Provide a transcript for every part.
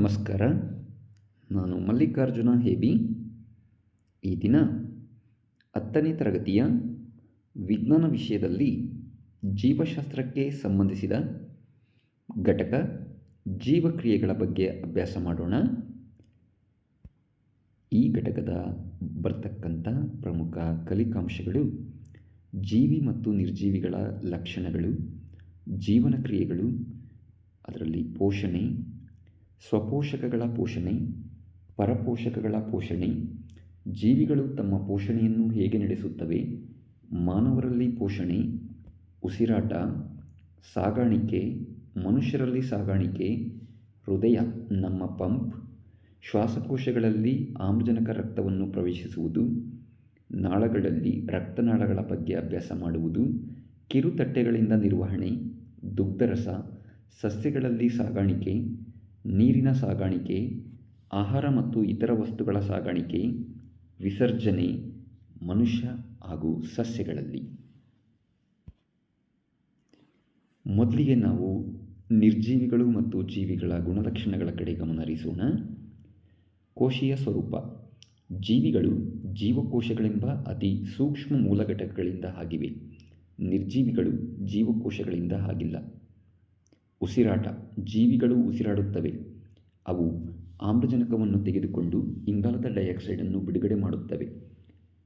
ನಮಸ್ಕಾರ. ನಾನು ಮಲ್ಲಿಕಾರ್ಜುನ ಹೇಬಿ. ಈ ದಿನ 10ನೇ ತರಗತಿಯ ವಿಜ್ಞಾನ ವಿಷಯದಲ್ಲಿ ಜೀವಶಾಸ್ತ್ರಕ್ಕೆ ಸಂಬಂಧಿಸಿದ ಘಟಕ ಜೀವಕ್ರಿಯೆಗಳ ಬಗ್ಗೆ ಅಭ್ಯಾಸ ಮಾಡೋಣ. ಈ ಘಟಕದ ಬರ್ತಕ್ಕಂಥ ಪ್ರಮುಖ ಕಲಿಕಾಂಶಗಳು ಜೀವಿ ಮತ್ತು ನಿರ್ಜೀವಿಗಳ ಲಕ್ಷಣಗಳು, ಜೀವನ ಕ್ರಿಯೆಗಳು, ಅದರಲ್ಲಿ ಪೋಷಣೆ, ಸ್ವಪೋಷಕಗಳ ಪೋಷಣೆ, ಪರಪೋಷಕಗಳ ಪೋಷಣೆ, ಜೀವಿಗಳು ತಮ್ಮ ಪೋಷಣೆಯನ್ನು ಹೇಗೆ ನಡೆಸುತ್ತವೆ, ಮಾನವರಲ್ಲಿ ಪೋಷಣೆ, ಉಸಿರಾಟ, ಸಾಗಾಣಿಕೆ, ಮನುಷ್ಯರಲ್ಲಿ ಸಾಗಾಣಿಕೆ, ಹೃದಯ ನಮ್ಮ ಪಂಪ್, ಶ್ವಾಸಕೋಶಗಳಲ್ಲಿ ಆಮ್ಲಜನಕ ರಕ್ತವನ್ನು ಪ್ರವೇಶಿಸುವುದು, ನಾಳಗಳಲ್ಲಿ ರಕ್ತನಾಳಗಳ ಬಗ್ಗೆ ಅಭ್ಯಾಸ ಮಾಡುವುದು, ಕಿರುತಟ್ಟೆಗಳಿಂದ ನಿರ್ವಹಣೆ, ದುಗ್ಧರಸ, ಸಸ್ಯಗಳಲ್ಲಿ ಸಾಗಾಣಿಕೆ, ನೀರಿನ ಸಾಗಾಣಿಕೆ, ಆಹಾರ ಮತ್ತು ಇತರ ವಸ್ತುಗಳ ಸಾಗಾಣಿಕೆ, ವಿಸರ್ಜನೆ, ಮನುಷ್ಯ ಹಾಗೂ ಸಸ್ಯಗಳಲ್ಲಿ. ಮೊದಲಿಗೆ ನಾವು ನಿರ್ಜೀವಿಗಳು ಮತ್ತು ಜೀವಿಗಳ ಗುಣಲಕ್ಷಣಗಳ ಕಡೆ ಗಮನ ಹರಿಸೋಣ. ಕೋಶೀಯ ಸ್ವರೂಪ. ಜೀವಿಗಳು ಜೀವಕೋಶಗಳೆಂಬ ಅತಿ ಸೂಕ್ಷ್ಮ ಮೂಲ ಘಟಕಗಳಿಂದ ಆಗಿವೆ. ನಿರ್ಜೀವಿಗಳು ಜೀವಕೋಶಗಳಿಂದ ಆಗಿಲ್ಲ. ಉಸಿರಾಟ. ಜೀವಿಗಳು ಉಸಿರಾಡುತ್ತವೆ. ಅವು ಆಮ್ಲಜನಕವನ್ನು ತೆಗೆದುಕೊಂಡು ಇಂಗಾಲದ ಡೈಆಕ್ಸೈಡನ್ನು ಬಿಡುಗಡೆ ಮಾಡುತ್ತವೆ.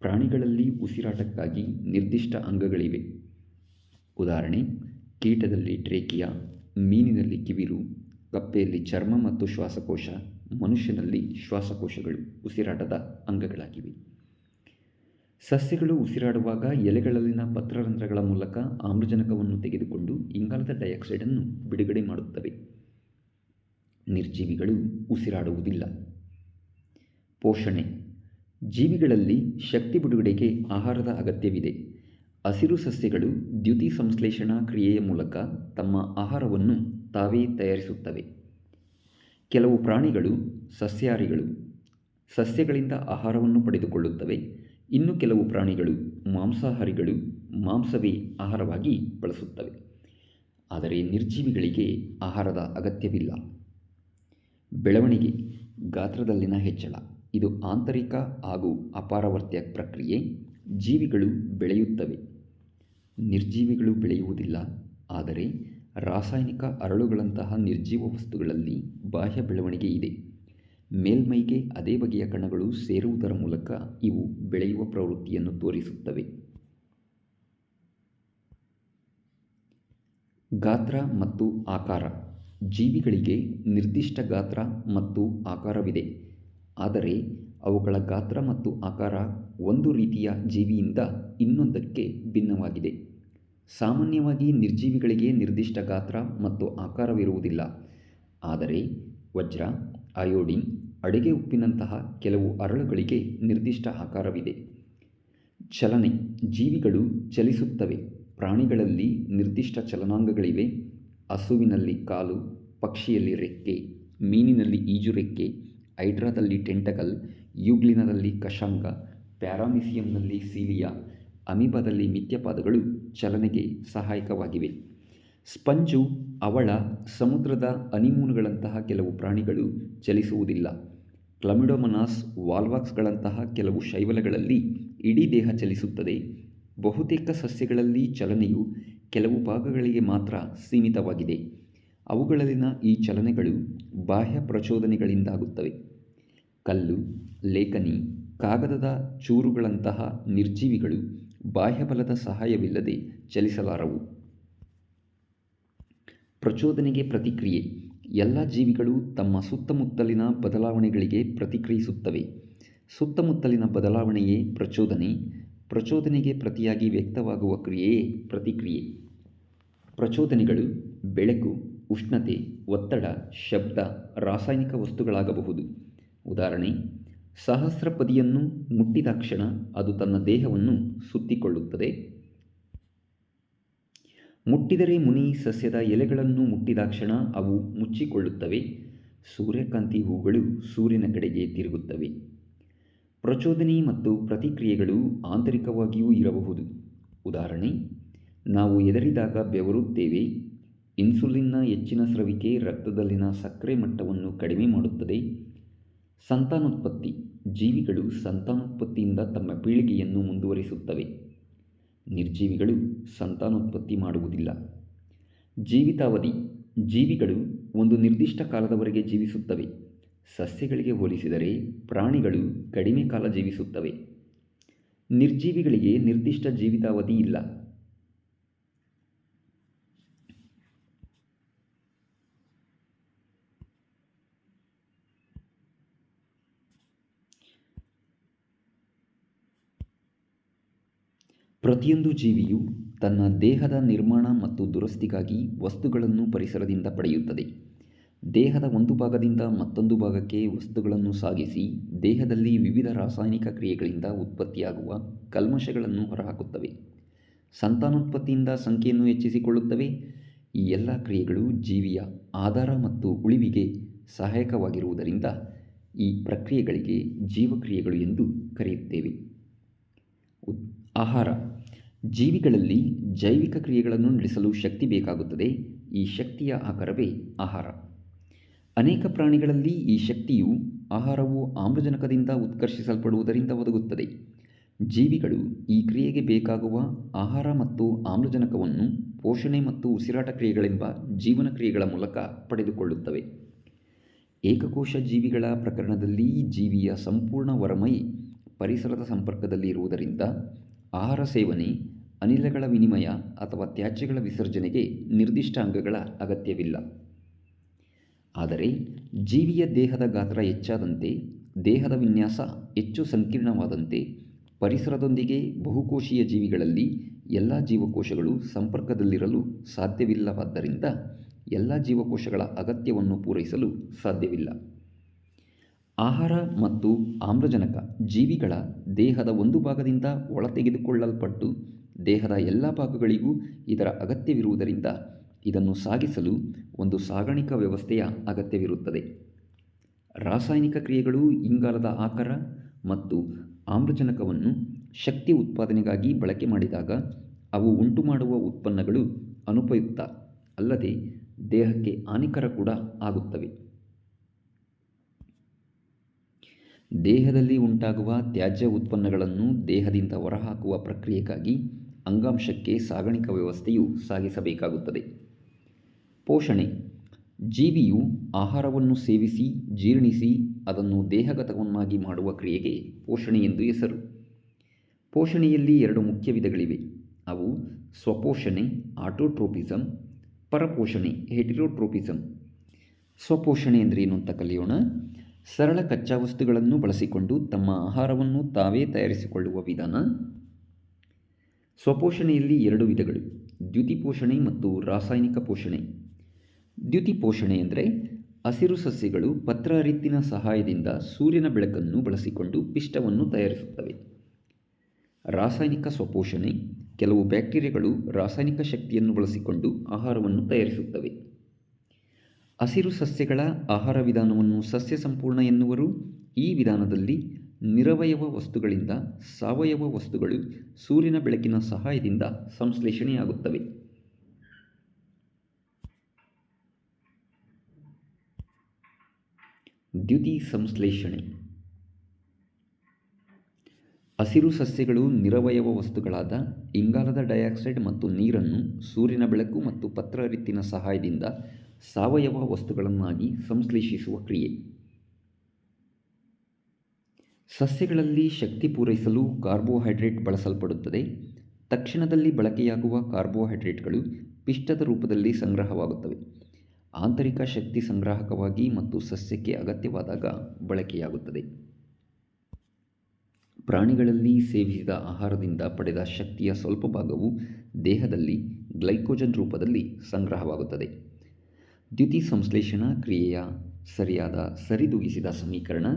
ಪ್ರಾಣಿಗಳಲ್ಲಿ ಉಸಿರಾಟಕ್ಕಾಗಿ ನಿರ್ದಿಷ್ಟ ಅಂಗಗಳಿವೆ. ಉದಾಹರಣೆ, ಕೀಟದಲ್ಲಿ ಟ್ರೇಕಿಯಾ, ಮೀನಿನಲ್ಲಿ ಕಿವಿರು, ಕಪ್ಪೆಯಲ್ಲಿ ಚರ್ಮ ಮತ್ತು ಶ್ವಾಸಕೋಶ, ಮನುಷ್ಯನಲ್ಲಿ ಶ್ವಾಸಕೋಶಗಳು ಉಸಿರಾಟದ ಅಂಗಗಳಾಗಿವೆ. ಸಸ್ಯಗಳು ಉಸಿರಾಡುವಾಗ ಎಲೆಗಳಲ್ಲಿನ ಪತ್ರರಂಧ್ರಗಳ ಮೂಲಕ ಆಮ್ಲಜನಕವನ್ನು ತೆಗೆದುಕೊಂಡು ಇಂಗಾಲದ ಡೈಆಕ್ಸೈಡನ್ನು ಬಿಡುಗಡೆ ಮಾಡುತ್ತವೆ. ನಿರ್ಜೀವಿಗಳು ಉಸಿರಾಡುವುದಿಲ್ಲ. ಪೋಷಣೆ. ಜೀವಿಗಳಲ್ಲಿ ಶಕ್ತಿ ಬಿಡುಗಡೆಗೆ ಆಹಾರದ ಅಗತ್ಯವಿದೆ. ಹಸಿರು ಸಸ್ಯಗಳು ದ್ಯುತಿ ಸಂಶ್ಲೇಷಣಾ ಕ್ರಿಯೆಯ ಮೂಲಕ ತಮ್ಮ ಆಹಾರವನ್ನು ತಾವೇ ತಯಾರಿಸುತ್ತವೆ. ಕೆಲವು ಪ್ರಾಣಿಗಳು ಸಸ್ಯಾಹಾರಿಗಳು, ಸಸ್ಯಗಳಿಂದ ಆಹಾರವನ್ನು ಪಡೆದುಕೊಳ್ಳುತ್ತವೆ. ಇನ್ನು ಕೆಲವು ಪ್ರಾಣಿಗಳು ಮಾಂಸಾಹಾರಿಗಳು, ಮಾಂಸವೇ ಆಹಾರವಾಗಿ ಬಳಸುತ್ತವೆ. ಆದರೆ ನಿರ್ಜೀವಿಗಳಿಗೆ ಆಹಾರದ ಅಗತ್ಯವಿಲ್ಲ. ಬೆಳವಣಿಗೆ. ಗಾತ್ರದಲ್ಲಿನ ಹೆಚ್ಚಳ. ಇದು ಆಂತರಿಕ ಹಾಗೂ ಅಪರಾವರ್ತ್ಯ ಪ್ರಕ್ರಿಯೆ. ಜೀವಿಗಳು ಬೆಳೆಯುತ್ತವೆ. ನಿರ್ಜೀವಿಗಳು ಬೆಳೆಯುವುದಿಲ್ಲ. ಆದರೆ ರಾಸಾಯನಿಕ ಹರಳುಗಳಂತಹ ನಿರ್ಜೀವ ವಸ್ತುಗಳಲ್ಲಿ ಬಾಹ್ಯ ಬೆಳವಣಿಗೆ ಇದೆ. ಮೇಲ್ಮೈಗೆ ಅದೇ ಬಗೆಯ ಕಣಗಳು ಸೇರುವುದರ ಮೂಲಕ ಇವು ಬೆಳೆಯುವ ಪ್ರವೃತ್ತಿಯನ್ನು ತೋರಿಸುತ್ತವೆ. ಗಾತ್ರ ಮತ್ತು ಆಕಾರ. ಜೀವಿಗಳಿಗೆ ನಿರ್ದಿಷ್ಟ ಗಾತ್ರ ಮತ್ತು ಆಕಾರವಿದೆ. ಆದರೆ ಅವುಗಳ ಗಾತ್ರ ಮತ್ತು ಆಕಾರ ಒಂದು ರೀತಿಯ ಜೀವಿಯಿಂದ ಇನ್ನೊಂದಕ್ಕೆ ಭಿನ್ನವಾಗಿದೆ. ಸಾಮಾನ್ಯವಾಗಿ ನಿರ್ಜೀವಿಗಳಿಗೆ ನಿರ್ದಿಷ್ಟ ಗಾತ್ರ ಮತ್ತು ಆಕಾರವಿರುವುದಿಲ್ಲ. ಆದರೆ ವಜ್ರ, ಅಯೋಡಿನ್, ಅಡುಗೆ ಉಪ್ಪಿನಂತಹ ಕೆಲವು ಹರಳುಗಳಿಗೆ ನಿರ್ದಿಷ್ಟ ಆಕಾರವಿದೆ. ಚಲನೆ. ಜೀವಿಗಳು ಚಲಿಸುತ್ತವೆ. ಪ್ರಾಣಿಗಳಲ್ಲಿ ನಿರ್ದಿಷ್ಟ ಚಲನಾಂಗಗಳಿವೆ. ಹಸುವಿನಲ್ಲಿ ಕಾಲು, ಪಕ್ಷಿಯಲ್ಲಿ ರೆಕ್ಕೆ, ಮೀನಿನಲ್ಲಿ ಈಜುರೆಕ್ಕೆ, ಹೈಡ್ರಾದಲ್ಲಿ ಟೆಂಟಕಲ್, ಯೂಗ್ಲಿನದಲ್ಲಿ ಕಶಾಂಕ, ಪ್ಯಾರಾಮೀಸಿಯಂನಲ್ಲಿ ಸೀಲಿಯಾ, ಅಮೀಬಾದಲ್ಲಿ ಮಿಥ್ಯಪಾದಗಳು ಚಲನೆಗೆ ಸಹಾಯಕವಾಗಿವೆ. ಸ್ಪಂಜು, ಹವಳ, ಸಮುದ್ರದ ಅನಿಮೂನುಗಳಂತಹ ಕೆಲವು ಪ್ರಾಣಿಗಳು ಚಲಿಸುವುದಿಲ್ಲ. ಕ್ಲಮಿಡೋಮೊನಾಸ್, ವಾಲ್ವಾಕ್ಸ್ಗಳಂತಹ ಕೆಲವು ಶೈವಲಗಳಲ್ಲಿ ಇಡೀ ದೇಹ ಚಲಿಸುತ್ತದೆ. ಬಹುತೇಕ ಸಸ್ಯಗಳಲ್ಲಿ ಚಲನೆಯು ಕೆಲವು ಭಾಗಗಳಿಗೆ ಮಾತ್ರ ಸೀಮಿತವಾಗಿದೆ. ಅವುಗಳಲ್ಲಿನ ಈ ಚಲನೆಗಳು ಬಾಹ್ಯ ಪ್ರಚೋದನೆಗಳಿಂದಾಗುತ್ತವೆ. ಕಲ್ಲು, ಲೇಖನಿ, ಕಾಗದದ ಚೂರುಗಳಂತಹ ನಿರ್ಜೀವಿಗಳು ಬಾಹ್ಯಬಲದ ಸಹಾಯವಿಲ್ಲದೆ ಚಲಿಸಲಾರವು. ಪ್ರಚೋದನೆಗೆ ಪ್ರತಿಕ್ರಿಯೆ. ಎಲ್ಲ ಜೀವಿಗಳು ತಮ್ಮ ಸುತ್ತಮುತ್ತಲಿನ ಬದಲಾವಣೆಗಳಿಗೆ ಪ್ರತಿಕ್ರಿಯಿಸುತ್ತವೆ. ಸುತ್ತಮುತ್ತಲಿನ ಬದಲಾವಣೆಯೇ ಪ್ರಚೋದನೆ. ಪ್ರಚೋದನೆಗೆ ಪ್ರತಿಯಾಗಿ ವ್ಯಕ್ತವಾಗುವ ಕ್ರಿಯೆಯೇ ಪ್ರತಿಕ್ರಿಯೆ. ಪ್ರಚೋದನೆಗಳು ಬೆಳಕು, ಉಷ್ಣತೆ, ಒತ್ತಡ, ಶಬ್ದ, ರಾಸಾಯನಿಕ ವಸ್ತುಗಳಾಗಬಹುದು. ಉದಾಹರಣೆ, ಸಹಸ್ರಪದಿಯನ್ನು ಮುಟ್ಟಿದಾಕ್ಷಣ ಅದು ತನ್ನ ದೇಹವನ್ನು ಸುತ್ತಿಕೊಳ್ಳುತ್ತದೆ. ಮುಟ್ಟಿದರೆ ಮುನಿ ಸಸ್ಯದ ಎಲೆಗಳನ್ನು ಮುಟ್ಟಿದಾಕ್ಷಣ ಅವು ಮುಚ್ಚಿಕೊಳ್ಳುತ್ತವೆ. ಸೂರ್ಯಕಾಂತಿ ಹೂಗಳು ಸೂರ್ಯನ ಕಡೆಗೆ ತಿರುಗುತ್ತವೆ. ಪ್ರಚೋದನೆ ಮತ್ತು ಪ್ರತಿಕ್ರಿಯೆಗಳು ಆಂತರಿಕವಾಗಿಯೂ ಇರಬಹುದು. ಉದಾಹರಣೆ, ನಾವು ಹೆದರಿದಾಗ ಬೆವರುತ್ತೇವೆ. ಇನ್ಸುಲಿನ್ನ ಹೆಚ್ಚಿನ ಸ್ರವಿಕೆ ರಕ್ತದಲ್ಲಿನ ಸಕ್ಕರೆ ಮಟ್ಟವನ್ನು ಕಡಿಮೆ ಮಾಡುತ್ತದೆ. ಸಂತಾನೋತ್ಪತ್ತಿ. ಜೀವಿಗಳು ಸಂತಾನೋತ್ಪತ್ತಿಯಿಂದ ತಮ್ಮ ಪೀಳಿಗೆಯನ್ನು ಮುಂದುವರಿಸುತ್ತವೆ. ನಿರ್ಜೀವಿಗಳು ಸಂತಾನೋತ್ಪತ್ತಿ ಮಾಡುವುದಿಲ್ಲ. ಜೀವಿತಾವಧಿ. ಜೀವಿಗಳು ಒಂದು ನಿರ್ದಿಷ್ಟ ಕಾಲದವರೆಗೆ ಜೀವಿಸುತ್ತವೆ. ಸಸ್ಯಗಳಿಗೆ ಹೋಲಿಸಿದರೆ ಪ್ರಾಣಿಗಳು ಕಡಿಮೆ ಕಾಲ ಜೀವಿಸುತ್ತವೆ. ನಿರ್ಜೀವಿಗಳಿಗೆ ನಿರ್ದಿಷ್ಟ ಜೀವಿತಾವಧಿ ಇಲ್ಲ. ಪ್ರತಿಯೊಂದು ಜೀವಿಯು ತನ್ನ ದೇಹದ ನಿರ್ಮಾಣ ಮತ್ತು ದುರಸ್ತಿಗಾಗಿ ವಸ್ತುಗಳನ್ನು ಪರಿಸರದಿಂದ ಪಡೆಯುತ್ತದೆ. ದೇಹದ ಒಂದು ಭಾಗದಿಂದ ಮತ್ತೊಂದು ಭಾಗಕ್ಕೆ ವಸ್ತುಗಳನ್ನು ಸಾಗಿಸಿ ದೇಹದಲ್ಲಿ ವಿವಿಧ ರಾಸಾಯನಿಕ ಕ್ರಿಯೆಗಳಿಂದ ಉತ್ಪತ್ತಿಯಾಗುವ ಕಲ್ಮಶಗಳನ್ನು ಹೊರಹಾಕುತ್ತವೆ. ಸಂತಾನೋತ್ಪತ್ತಿಯಿಂದ ಸಂಖ್ಯೆಯನ್ನು ಹೆಚ್ಚಿಸಿಕೊಳ್ಳುತ್ತವೆ. ಈ ಎಲ್ಲ ಕ್ರಿಯೆಗಳು ಜೀವಿಯ ಆಧಾರ ಮತ್ತು ಉಳಿವಿಗೆ ಸಹಾಯಕವಾಗಿರುವುದರಿಂದ ಈ ಪ್ರಕ್ರಿಯೆಗಳಿಗೆ ಜೀವಕ್ರಿಯೆಗಳು ಎಂದು ಕರೆಯುತ್ತೇವೆ. ಆಹಾರ. ಜೀವಿಗಳಲ್ಲಿ ಜೈವಿಕ ಕ್ರಿಯೆಗಳನ್ನು ನಡೆಸಲು ಶಕ್ತಿ ಬೇಕಾಗುತ್ತದೆ. ಈ ಶಕ್ತಿಯ ಆಕಾರವೇ ಆಹಾರ. ಅನೇಕ ಪ್ರಾಣಿಗಳಲ್ಲಿ ಈ ಶಕ್ತಿಯು ಆಹಾರವು ಆಮ್ಲಜನಕದಿಂದ ಉತ್ಕರ್ಷಿಸಲ್ಪಡುವುದರಿಂದ ಒದಗುತ್ತದೆ. ಜೀವಿಗಳು ಈ ಕ್ರಿಯೆಗೆ ಬೇಕಾಗುವ ಆಹಾರ ಮತ್ತು ಆಮ್ಲಜನಕವನ್ನು ಪೋಷಣೆ ಮತ್ತು ಉಸಿರಾಟ ಕ್ರಿಯೆಗಳೆಂಬ ಜೀವನ ಕ್ರಿಯೆಗಳ ಮೂಲಕ ಪಡೆದುಕೊಳ್ಳುತ್ತವೆ. ಏಕಕೋಶ ಜೀವಿಗಳ ಪ್ರಕರಣದಲ್ಲಿ ಜೀವಿಯ ಸಂಪೂರ್ಣ ಹೊರಮೈ ಪರಿಸರದ ಸಂಪರ್ಕದಲ್ಲಿ ಇರುವುದರಿಂದ ಆಹಾರ ಸೇವನೆ, ಅನಿಲಗಳ ವಿನಿಮಯ ಅಥವಾ ತ್ಯಾಜ್ಯಗಳ ವಿಸರ್ಜನೆಗೆ ನಿರ್ದಿಷ್ಟ ಅಂಗಗಳ ಅಗತ್ಯವಿಲ್ಲ. ಆದರೆ ಜೀವಿಯ ದೇಹದ ಗಾತ್ರ ಹೆಚ್ಚಾದಂತೆ, ದೇಹದ ವಿನ್ಯಾಸ ಹೆಚ್ಚು ಸಂಕೀರ್ಣವಾದಂತೆ ಪರಿಸರದೊಂದಿಗೆ ಬಹುಕೋಶೀಯ ಜೀವಿಗಳಲ್ಲಿ ಎಲ್ಲ ಜೀವಕೋಶಗಳು ಸಂಪರ್ಕದಲ್ಲಿರಲು ಸಾಧ್ಯವಿಲ್ಲವಾದ್ದರಿಂದ ಎಲ್ಲ ಜೀವಕೋಶಗಳ ಅಗತ್ಯವನ್ನು ಪೂರೈಸಲು ಸಾಧ್ಯವಿಲ್ಲ. ಆಹಾರ ಮತ್ತು ಆಮ್ಲಜನಕ ಜೀವಿಗಳ ದೇಹದ ಒಂದು ಭಾಗದಿಂದ ಒಳತೆಗೆದುಕೊಳ್ಳಲ್ಪಟ್ಟು ದೇಹದ ಎಲ್ಲ ಭಾಗಗಳಿಗೂ ಇದರ ಅಗತ್ಯವಿರುವುದರಿಂದ ಇದನ್ನು ಸಾಗಿಸಲು ಒಂದು ಸಾಗಾಣಿಕಾ ವ್ಯವಸ್ಥೆಯ ಅಗತ್ಯವಿರುತ್ತದೆ. ರಾಸಾಯನಿಕ ಕ್ರಿಯೆಗಳು ಇಂಗಾಲದ ಆಕಾರ ಮತ್ತು ಆಮ್ಲಜನಕವನ್ನು ಶಕ್ತಿ ಉತ್ಪಾದನೆಗಾಗಿ ಬಳಕೆ ಮಾಡಿದಾಗ ಅವು ಉಂಟುಮಾಡುವ ಉತ್ಪನ್ನಗಳು ಅನುಪಯುಕ್ತ ಅಲ್ಲದೆ ದೇಹಕ್ಕೆ ಹಾನಿಕರ ಕೂಡ ಆಗುತ್ತವೆ. ದೇಹದಲ್ಲಿ ಉಂಟಾಗುವ ತ್ಯಾಜ್ಯ ಉತ್ಪನ್ನಗಳನ್ನು ದೇಹದಿಂದ ಹೊರಹಾಕುವ ಪ್ರಕ್ರಿಯೆಗಾಗಿ ಅಂಗಾಂಶಕ್ಕೆ ಸಾಗಾಣಿಕಾ ವ್ಯವಸ್ಥೆಯು ಸಾಗಿಸಬೇಕಾಗುತ್ತದೆ. ಪೋಷಣೆ. ಜೀವಿಯು ಆಹಾರವನ್ನು ಸೇವಿಸಿ ಜೀರ್ಣಿಸಿ ಅದನ್ನು ದೇಹಗತವನ್ನಾಗಿ ಮಾಡುವ ಕ್ರಿಯೆಗೆ ಪೋಷಣೆ ಎಂದು ಹೆಸರು. ಪೋಷಣೆಯಲ್ಲಿ ಎರಡು ಮುಖ್ಯ ವಿಧಗಳಿವೆ. ಅವು ಸ್ವಪೋಷಣೆ ಆಟೋಟ್ರೋಪಿಸಮ್, ಪರಪೋಷಣೆ ಹೆಟಿರೋಟ್ರೋಪಿಸಮ್. ಸ್ವಪೋಷಣೆ ಎಂದರೇನು ಅಂತ ಕಲಿಯೋಣ. ಸರಳ ಕಚ್ಚಾ ವಸ್ತುಗಳನ್ನು ಬಳಸಿಕೊಂಡು ತಮ್ಮ ಆಹಾರವನ್ನು ತಾವೇ ತಯಾರಿಸಿಕೊಳ್ಳುವ ವಿಧಾನ. ಸ್ವಪೋಷಣೆಯಲ್ಲಿ ಎರಡು ವಿಧಗಳು, ದ್ಯುತಿಪೋಷಣೆ ಮತ್ತು ರಾಸಾಯನಿಕ ಪೋಷಣೆ. ದ್ಯುತಿಪೋಷಣೆ ಎಂದರೆ ಹಸಿರು ಸಸ್ಯಗಳು ಪತ್ರಹರಿತ್ತಿನ ಸಹಾಯದಿಂದ ಸೂರ್ಯನ ಬೆಳಕನ್ನು ಬಳಸಿಕೊಂಡು ಪಿಷ್ಟವನ್ನು ತಯಾರಿಸುತ್ತವೆ. ರಾಸಾಯನಿಕ ಸ್ವಪೋಷಣೆ ಕೆಲವು ಬ್ಯಾಕ್ಟೀರಿಯಾಗಳು ರಾಸಾಯನಿಕ ಶಕ್ತಿಯನ್ನು ಬಳಸಿಕೊಂಡು ಆಹಾರವನ್ನು ತಯಾರಿಸುತ್ತವೆ. ಹಸಿರು ಸಸ್ಯಗಳ ಆಹಾರ ವಿಧಾನವನ್ನು ಸಸ್ಯ ಸಂಪೂರ್ಣ ಎನ್ನುವರು. ಈ ವಿಧಾನದಲ್ಲಿ ನಿರವಯವ ವಸ್ತುಗಳಿಂದ ಸಾವಯವ ವಸ್ತುಗಳು ಸೂರ್ಯನ ಬೆಳಕಿನ ಸಹಾಯದಿಂದ ಸಂಶ್ಲೇಷಣೆಯಾಗುತ್ತವೆ. ದ್ಯುತಿ ಸಂಶ್ಲೇಷಣೆ. ಹಸಿರು ಸಸ್ಯಗಳು ನಿರವಯವ ವಸ್ತುಗಳಾದ ಇಂಗಾಲದ ಡೈಆಕ್ಸೈಡ್ ಮತ್ತು ನೀರನ್ನು ಸೂರ್ಯನ ಬೆಳಕು ಮತ್ತು ಪತ್ರಹರಿತ್ತಿನ ಸಹಾಯದಿಂದ ಸಾವಯವ ವಸ್ತುಗಳನ್ನಾಗಿ ಸಂಶ್ಲೇಷಿಸುವ ಕ್ರಿಯೆ. ಸಸ್ಯಗಳಲ್ಲಿ ಶಕ್ತಿ ಪೂರೈಸಲು ಕಾರ್ಬೋಹೈಡ್ರೇಟ್ ಬಳಸಲ್ಪಡುತ್ತದೆ. ತಕ್ಷಣದಲ್ಲಿ ಬಳಕೆಯಾಗುವ ಕಾರ್ಬೋಹೈಡ್ರೇಟ್ಗಳು ಪಿಷ್ಟದ ರೂಪದಲ್ಲಿ ಸಂಗ್ರಹವಾಗುತ್ತವೆ. ಆಂತರಿಕ ಶಕ್ತಿ ಸಂಗ್ರಾಹಕವಾಗಿ ಮತ್ತು ಸಸ್ಯಕ್ಕೆ ಅಗತ್ಯವಾದಾಗ ಬಳಕೆಯಾಗುತ್ತದೆ. ಪ್ರಾಣಿಗಳಲ್ಲಿ ಸೇವಿಸಿದ ಆಹಾರದಿಂದ ಪಡೆದ ಶಕ್ತಿಯ ಸ್ವಲ್ಪ ಭಾಗವು ದೇಹದಲ್ಲಿ ಗ್ಲೈಕೋಜನ್ ರೂಪದಲ್ಲಿ ಸಂಗ್ರಹವಾಗುತ್ತದೆ. ದ್ಯುತಿ ಸಂಶ್ಲೇಷಣಾ ಕ್ರಿಯೆಯ ಸರಿಯಾದ ಸರಿದೂಗಿಸಿದ ಸಮೀಕರಣ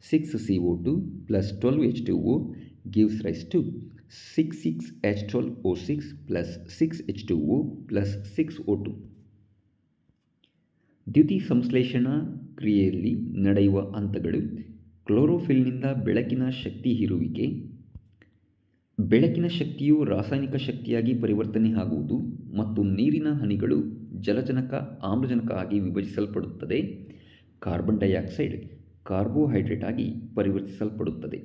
6CO2 + 12H2O gives rise to 6,6H12O6 + 6H2O + 6O2. ದ್ಯುತಿ ಸಂಶ್ಲೇಷಣಾ ಕ್ರಿಯೆಯಲ್ಲಿ ನಡೆಯುವ ಹಂತಗಳು: ಕ್ಲೋರೋಫಿಲ್ನಿಂದ ಬೆಳಕಿನ ಶಕ್ತಿ ಹೀರುವಿಕೆ. ಬೆಳಕಿನ ಶಕ್ತಿಯು ರಾಸಾಯನಿಕ ಶಕ್ತಿಯಾಗಿ ಪರಿವರ್ತನೆ ಆಗುವುದು ಮತ್ತು ನೀರಿನ ಹನಿಗಳು ಜಲಜನಕ ಆಮ್ಲಜನಕ ಆಗಿ ವಿಭಜಿಸಲ್ಪಡುತ್ತದೆ. ಕಾರ್ಬನ್ ಡೈಆಕ್ಸೈಡ್ ಕಾರ್ಬೋಹೈಡ್ರೇಟ್ ಆಗಿ ಪರಿವರ್ತಿಸಲ್ಪಡುತ್ತದೆ.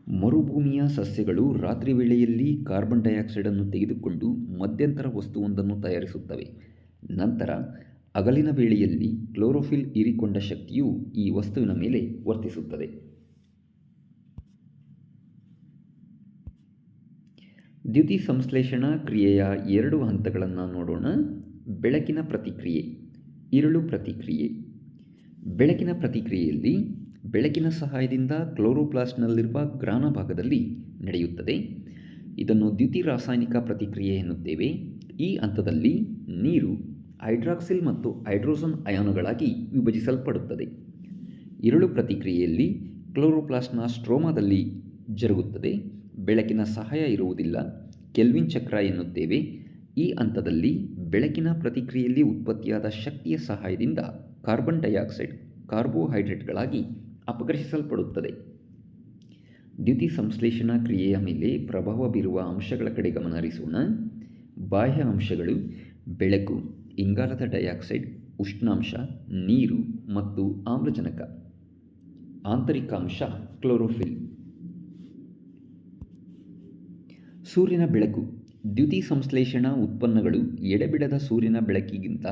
ಮರುಭೂಮಿಯ ಸಸ್ಯಗಳು ರಾತ್ರಿ ವೇಳೆಯಲ್ಲಿ ಕಾರ್ಬನ್ ಡೈಆಕ್ಸೈಡನ್ನು ತೆಗೆದುಕೊಂಡು ಮಧ್ಯಂತರ ವಸ್ತುವೊಂದನ್ನು ತಯಾರಿಸುತ್ತವೆ. ನಂತರ ಹಗಲಿನ ವೇಳೆಯಲ್ಲಿ ಕ್ಲೋರೋಫಿಲ್ ಹೀರಿಕೊಂಡ ಶಕ್ತಿಯು ಈ ವಸ್ತುವಿನ ಮೇಲೆ ವರ್ತಿಸುತ್ತದೆ. ದ್ಯುತಿಸಂಶ್ಲೇಷಣಾ ಕ್ರಿಯೆಯ 2 ಹಂತಗಳನ್ನು ನೋಡೋಣ. ಬೆಳಕಿನ ಪ್ರತಿಕ್ರಿಯೆ, ಇರುಳು ಪ್ರತಿಕ್ರಿಯೆ. ಬೆಳಕಿನ ಪ್ರತಿಕ್ರಿಯೆಯಲ್ಲಿ ಬೆಳಕಿನ ಸಹಾಯದಿಂದ ಕ್ಲೋರೋಪ್ಲಾಸ್ಟ್ನಲ್ಲಿರುವ ಗ್ರಾನ ಭಾಗದಲ್ಲಿ ನಡೆಯುತ್ತದೆ. ಇದನ್ನು ದ್ಯುತಿ ರಾಸಾಯನಿಕ ಪ್ರತಿಕ್ರಿಯೆ ಎನ್ನುತ್ತೇವೆ. ಈ ಹಂತದಲ್ಲಿ ನೀರು ಹೈಡ್ರಾಕ್ಸಿಲ್ ಮತ್ತು ಹೈಡ್ರೋಜನ್ ಅಯಾನುಗಳಾಗಿ ವಿಭಜಿಸಲ್ಪಡುತ್ತದೆ. ಇರುಳು ಪ್ರತಿಕ್ರಿಯೆಯಲ್ಲಿ ಕ್ಲೋರೋಪ್ಲಾಸ್ಟ್ನ ಸ್ಟ್ರೋಮಾದಲ್ಲಿ ಜರುಗುತ್ತದೆ. ಬೆಳಕಿನ ಸಹಾಯ ಇರುವುದಿಲ್ಲ, ಕೆಲ್ವಿನ್ ಚಕ್ರ ಎನ್ನುತ್ತೇವೆ. ಈ ಹಂತದಲ್ಲಿ ಬೆಳಕಿನ ಪ್ರತಿಕ್ರಿಯೆಯಲ್ಲಿ ಉತ್ಪತ್ತಿಯಾದ ಶಕ್ತಿಯ ಸಹಾಯದಿಂದ ಕಾರ್ಬನ್ ಡೈಆಕ್ಸೈಡ್ ಕಾರ್ಬೋಹೈಡ್ರೇಟ್ಗಳಾಗಿ ಅಪಘರ್ಷಿಸಲ್ಪಡುತ್ತದೆ. ದ್ಯುತಿ ಸಂಶ್ಲೇಷಣಾ ಕ್ರಿಯೆಯ ಮೇಲೆ ಪ್ರಭಾವ ಬೀರುವ ಅಂಶಗಳ ಕಡೆ ಗಮನ ಹರಿಸೋಣ. ಬಾಹ್ಯ ಅಂಶಗಳು ಬೆಳಕು, ಇಂಗಾಲದ ಡೈಆಕ್ಸೈಡ್, ಉಷ್ಣಾಂಶ, ನೀರು ಮತ್ತು ಆಮ್ಲಜನಕ. ಆಂತರಿಕ ಅಂಶ ಕ್ಲೋರೋಫಿಲ್. ಸೂರ್ಯನ ಬೆಳಕು. ದ್ಯುತಿ ಸಂಶ್ಲೇಷಣಾ ಉತ್ಪನ್ನಗಳು ಎಡೆಬಿಡದ ಸೂರ್ಯನ ಬೆಳಕಿಗಿಂತ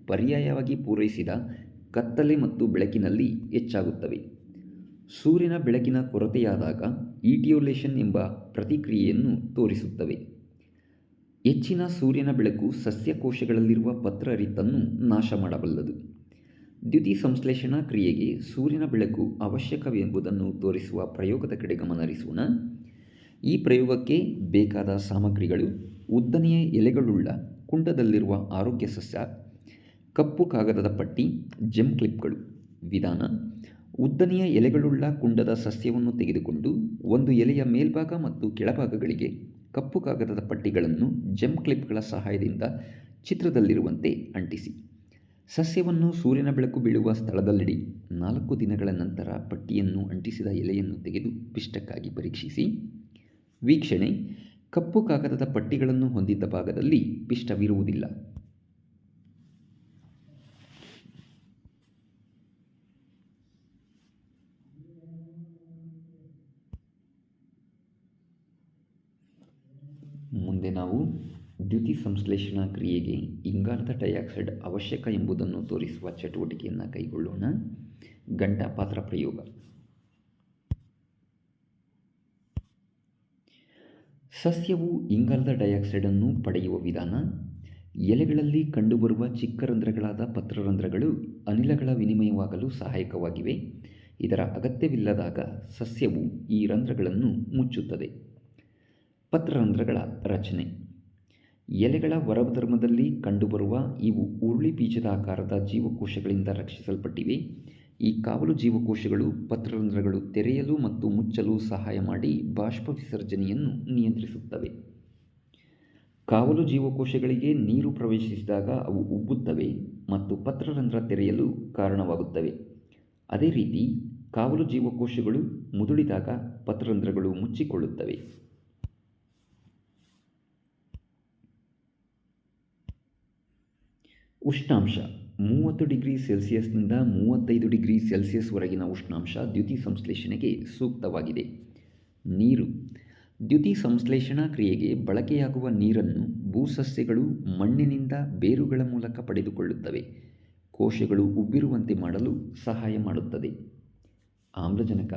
ಪರ್ಯಾಯವಾಗಿ ಪೂರೈಸಿದ ಕತ್ತಲೆ ಮತ್ತು ಬೆಳಕಿನಲ್ಲಿ ಹೆಚ್ಚಾಗುತ್ತವೆ. ಸೂರ್ಯನ ಬೆಳಕಿನ ಕೊರತೆಯಾದಾಗ ಈಟಿಯೋಲೇಷನ್ ಎಂಬ ಪ್ರತಿಕ್ರಿಯೆಯನ್ನು ತೋರಿಸುತ್ತವೆ. ಹೆಚ್ಚಿನ ಸೂರ್ಯನ ಬೆಳಕು ಸಸ್ಯಕೋಶಗಳಲ್ಲಿರುವ ಪತ್ರಹರಿತನ್ನು ನಾಶ ಮಾಡಬಲ್ಲದು. ದ್ಯುತಿ ಸಂಶ್ಲೇಷಣಾ ಕ್ರಿಯೆಗೆ ಸೂರ್ಯನ ಬೆಳಕು ಅವಶ್ಯಕವೆಂಬುದನ್ನು ತೋರಿಸುವ ಪ್ರಯೋಗದ ಕಡೆ ಗಮನ ಹರಿಸೋಣ. ಈ ಪ್ರಯೋಗಕ್ಕೆ ಬೇಕಾದ ಸಾಮಗ್ರಿಗಳು: ಉದ್ದನೆಯ ಎಲೆಗಳುಳ್ಳ ಕುಂಡದಲ್ಲಿರುವ ಆರೋಗ್ಯ ಸಸ್ಯ, ಕಪ್ಪು ಕಾಗದದ ಪಟ್ಟಿ, ಜೆಮ್ ಕ್ಲಿಪ್ಗಳು. ವಿಧಾನ: ಉದ್ದನೆಯ ಎಲೆಗಳುಳ್ಳ ಕುಂಡದ ಸಸ್ಯವನ್ನು ತೆಗೆದುಕೊಂಡು ಒಂದು ಎಲೆಯ ಮೇಲ್ಭಾಗ ಮತ್ತು ಕೆಳಭಾಗಗಳಿಗೆ ಕಪ್ಪು ಕಾಗದದ ಪಟ್ಟಿಗಳನ್ನು ಜೆಮ್ ಕ್ಲಿಪ್ಗಳ ಸಹಾಯದಿಂದ ಚಿತ್ರದಲ್ಲಿರುವಂತೆ ಅಂಟಿಸಿ. ಸಸ್ಯವನ್ನು ಸೂರ್ಯನ ಬೆಳಕು ಬೀಳುವ ಸ್ಥಳದಲ್ಲಿಡಿ. 4 ದಿನಗಳ ನಂತರ ಪಟ್ಟಿಯನ್ನು ಅಂಟಿಸಿದ ಎಲೆಯನ್ನು ತೆಗೆದು ಪಿಷ್ಟಕ್ಕಾಗಿ ಪರೀಕ್ಷಿಸಿ. ವೀಕ್ಷಣೆ: ಕಪ್ಪು ಕಾಗದದ ಪಟ್ಟಿಗಳನ್ನು ಹೊಂದಿದ್ದ ಭಾಗದಲ್ಲಿ ಪಿಷ್ಟವಿರುವುದಿಲ್ಲ. ಮುಂದೆ ನಾವು ದ್ಯುತಿ ಸಂಶ್ಲೇಷಣಾ ಕ್ರಿಯೆಗೆ ಇಂಗಾಲದ ಡೈಆಕ್ಸೈಡ್ ಅವಶ್ಯಕ ಎಂಬುದನ್ನು ತೋರಿಸುವ ಚಟುವಟಿಕೆಯನ್ನು ಕೈಗೊಳ್ಳೋಣ. ಘಂಟಾಪಾತ್ರ ಪ್ರಯೋಗ. ಸಸ್ಯವು ಇಂಗಾಲದ ಡೈಆಕ್ಸೈಡನ್ನು ಪಡೆಯುವ ವಿಧಾನ: ಎಲೆಗಳಲ್ಲಿ ಕಂಡುಬರುವ ಚಿಕ್ಕ ರಂಧ್ರಗಳಾದ ಪತ್ರರಂಧ್ರಗಳು ಅನಿಲಗಳ ವಿನಿಮಯವಾಗಲು ಸಹಾಯಕವಾಗಿವೆ. ಇದರ ಅಗತ್ಯವಿಲ್ಲದಾಗ ಸಸ್ಯವು ಈ ರಂಧ್ರಗಳನ್ನು ಮುಚ್ಚುತ್ತದೆ. ಪತ್ರರಂಧ್ರಗಳ ರಚನೆ: ಎಲೆಗಳ ಹೊರಧರ್ಮದಲ್ಲಿ ಕಂಡುಬರುವ ಇವು ಉರುಳಿ ಬೀಜದ ಆಕಾರದ ಜೀವಕೋಶಗಳಿಂದ ರಕ್ಷಿಸಲ್ಪಟ್ಟಿವೆ. ಈ ಕಾವಲು ಜೀವಕೋಶಗಳು ಪತ್ರರಂಧ್ರಗಳು ತೆರೆಯಲು ಮತ್ತು ಮುಚ್ಚಲು ಸಹಾಯ ಮಾಡಿ ಬಾಷ್ಪ ವಿಸರ್ಜನೆಯನ್ನು ನಿಯಂತ್ರಿಸುತ್ತವೆ. ಕಾವಲು ಜೀವಕೋಶಗಳಿಗೆ ನೀರು ಪ್ರವೇಶಿಸಿದಾಗ ಅವು ಉಬ್ಬುತ್ತವೆ ಮತ್ತು ಪತ್ರರಂಧ್ರ ತೆರೆಯಲು ಕಾರಣವಾಗುತ್ತವೆ. ಅದೇ ರೀತಿ ಕಾವಲು ಜೀವಕೋಶಗಳು ಮುದುಡಿದಾಗ ಪತ್ರರಂಧ್ರಗಳು ಮುಚ್ಚಿಕೊಳ್ಳುತ್ತವೆ. ಉಷ್ಣಾಂಶ: 30 ಡಿಗ್ರಿ ಸೆಲ್ಸಿಯಸ್ನಿಂದ 35 ಡಿಗ್ರಿ ಸೆಲ್ಸಿಯಸ್ವರೆಗಿನ ಉಷ್ಣಾಂಶ ದ್ಯುತಿ ಸಂಶ್ಲೇಷಣೆಗೆ ಸೂಕ್ತವಾಗಿದೆ. ನೀರು: ದ್ಯುತಿ ಸಂಶ್ಲೇಷಣಾ ಕ್ರಿಯೆಗೆ ಬಳಕೆಯಾಗುವ ನೀರನ್ನು ಭೂಸಸ್ಯಗಳು ಮಣ್ಣಿನಿಂದ ಬೇರುಗಳ ಮೂಲಕ ಪಡೆದುಕೊಳ್ಳುತ್ತವೆ. ಕೋಶಗಳು ಉಬ್ಬಿರುವಂತೆ ಮಾಡಲು ಸಹಾಯ ಮಾಡುತ್ತದೆ. ಆಮ್ಲಜನಕ: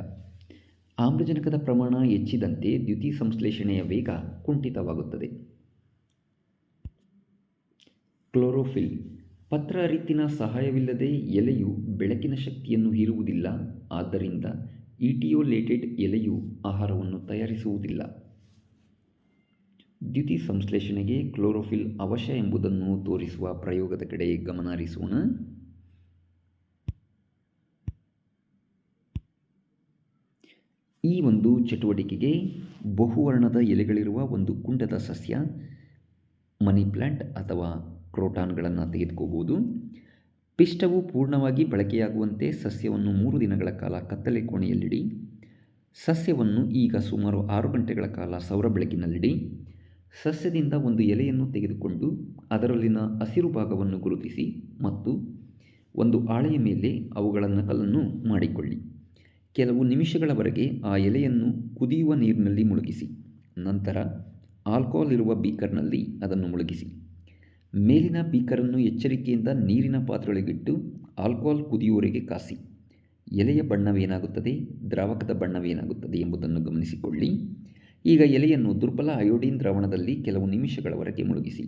ಆಮ್ಲಜನಕದ ಪ್ರಮಾಣ ಹೆಚ್ಚಿದಂತೆ ದ್ಯುತಿ ಸಂಶ್ಲೇಷಣೆಯ ವೇಗ ಕುಂಠಿತವಾಗುತ್ತದೆ. ಕ್ಲೋರೋಫಿಲ್: ಪತ್ರಹರಿತ್ತಿನ ಸಹಾಯವಿಲ್ಲದೆ ಎಲೆಯು ಬೆಳಕಿನ ಶಕ್ತಿಯನ್ನು ಹೀರುವುದಿಲ್ಲ. ಆದ್ದರಿಂದ ಈಟಿಯೋಲೇಟೆಡ್ ಎಲೆಯು ಆಹಾರವನ್ನು ತಯಾರಿಸುವುದಿಲ್ಲ. ದ್ಯುತಿ ಸಂಶ್ಲೇಷಣೆಗೆ ಕ್ಲೋರೋಫಿಲ್ ಅವಶ್ಯ ಎಂಬುದನ್ನು ತೋರಿಸುವ ಪ್ರಯೋಗದ ಕಡೆ ಗಮನ ಹರಿಸೋಣ. ಈ ಒಂದು ಚಟುವಟಿಕೆಗೆ ಬಹುವರ್ಣದ ಎಲೆಗಳಿರುವ ಒಂದು ಕುಂಡದ ಸಸ್ಯ, ಮನಿ ಪ್ಲಾಂಟ್ ಅಥವಾ ಕ್ರೋಟಾನ್ಗಳನ್ನು ತೆಗೆದುಕೋಬಹುದು. ಪಿಷ್ಟವು ಪೂರ್ಣವಾಗಿ ಬಳಕೆಯಾಗುವಂತೆ ಸಸ್ಯವನ್ನು 3 ದಿನಗಳ ಕಾಲ ಕತ್ತಲೆ ಕೋಣೆಯಲ್ಲಿಡಿ. ಸಸ್ಯವನ್ನು ಈಗ ಸುಮಾರು 6 ಗಂಟೆಗಳ ಕಾಲ ಸೌರ ಬೆಳಕಿನಲ್ಲಿಡಿ. ಸಸ್ಯದಿಂದ ಒಂದು ಎಲೆಯನ್ನು ತೆಗೆದುಕೊಂಡು ಅದರಲ್ಲಿನ ಹಸಿರು ಭಾಗವನ್ನು ಗುರುತಿಸಿ ಮತ್ತು ಒಂದು ಹಾಳೆಯ ಮೇಲೆ ಅವುಗಳ ನಕಲನ್ನು ಮಾಡಿಕೊಳ್ಳಿ. ಕೆಲವು ನಿಮಿಷಗಳವರೆಗೆ ಆ ಎಲೆಯನ್ನು ಕುದಿಯುವ ನೀರಿನಲ್ಲಿ ಮುಳುಗಿಸಿ. ನಂತರ ಆಲ್ಕೋಹಾಲ್ ಇರುವ ಬೀಕರ್ನಲ್ಲಿ ಅದನ್ನು ಮುಳುಗಿಸಿ. ಮೇಲಿನ ಬೀಕರನ್ನು ಎಚ್ಚರಿಕೆಯಿಂದ ನೀರಿನ ಪಾತ್ರೆಯೊಳಗಿಟ್ಟು ಆಲ್ಕೋಹಾಲ್ ಕುದಿಯುವವರೆಗೆ ಕಾಸಿ. ಎಲೆಯ ಬಣ್ಣವೇನಾಗುತ್ತದೆ, ದ್ರಾವಕದ ಬಣ್ಣವೇನಾಗುತ್ತದೆ ಎಂಬುದನ್ನು ಗಮನಿಸಿಕೊಳ್ಳಿ. ಈಗ ಎಲೆಯನ್ನು ದುರ್ಬಲ ಅಯೋಡಿನ್ ದ್ರಾವಣದಲ್ಲಿ ಕೆಲವು ನಿಮಿಷಗಳವರೆಗೆ ಮುಳುಗಿಸಿ.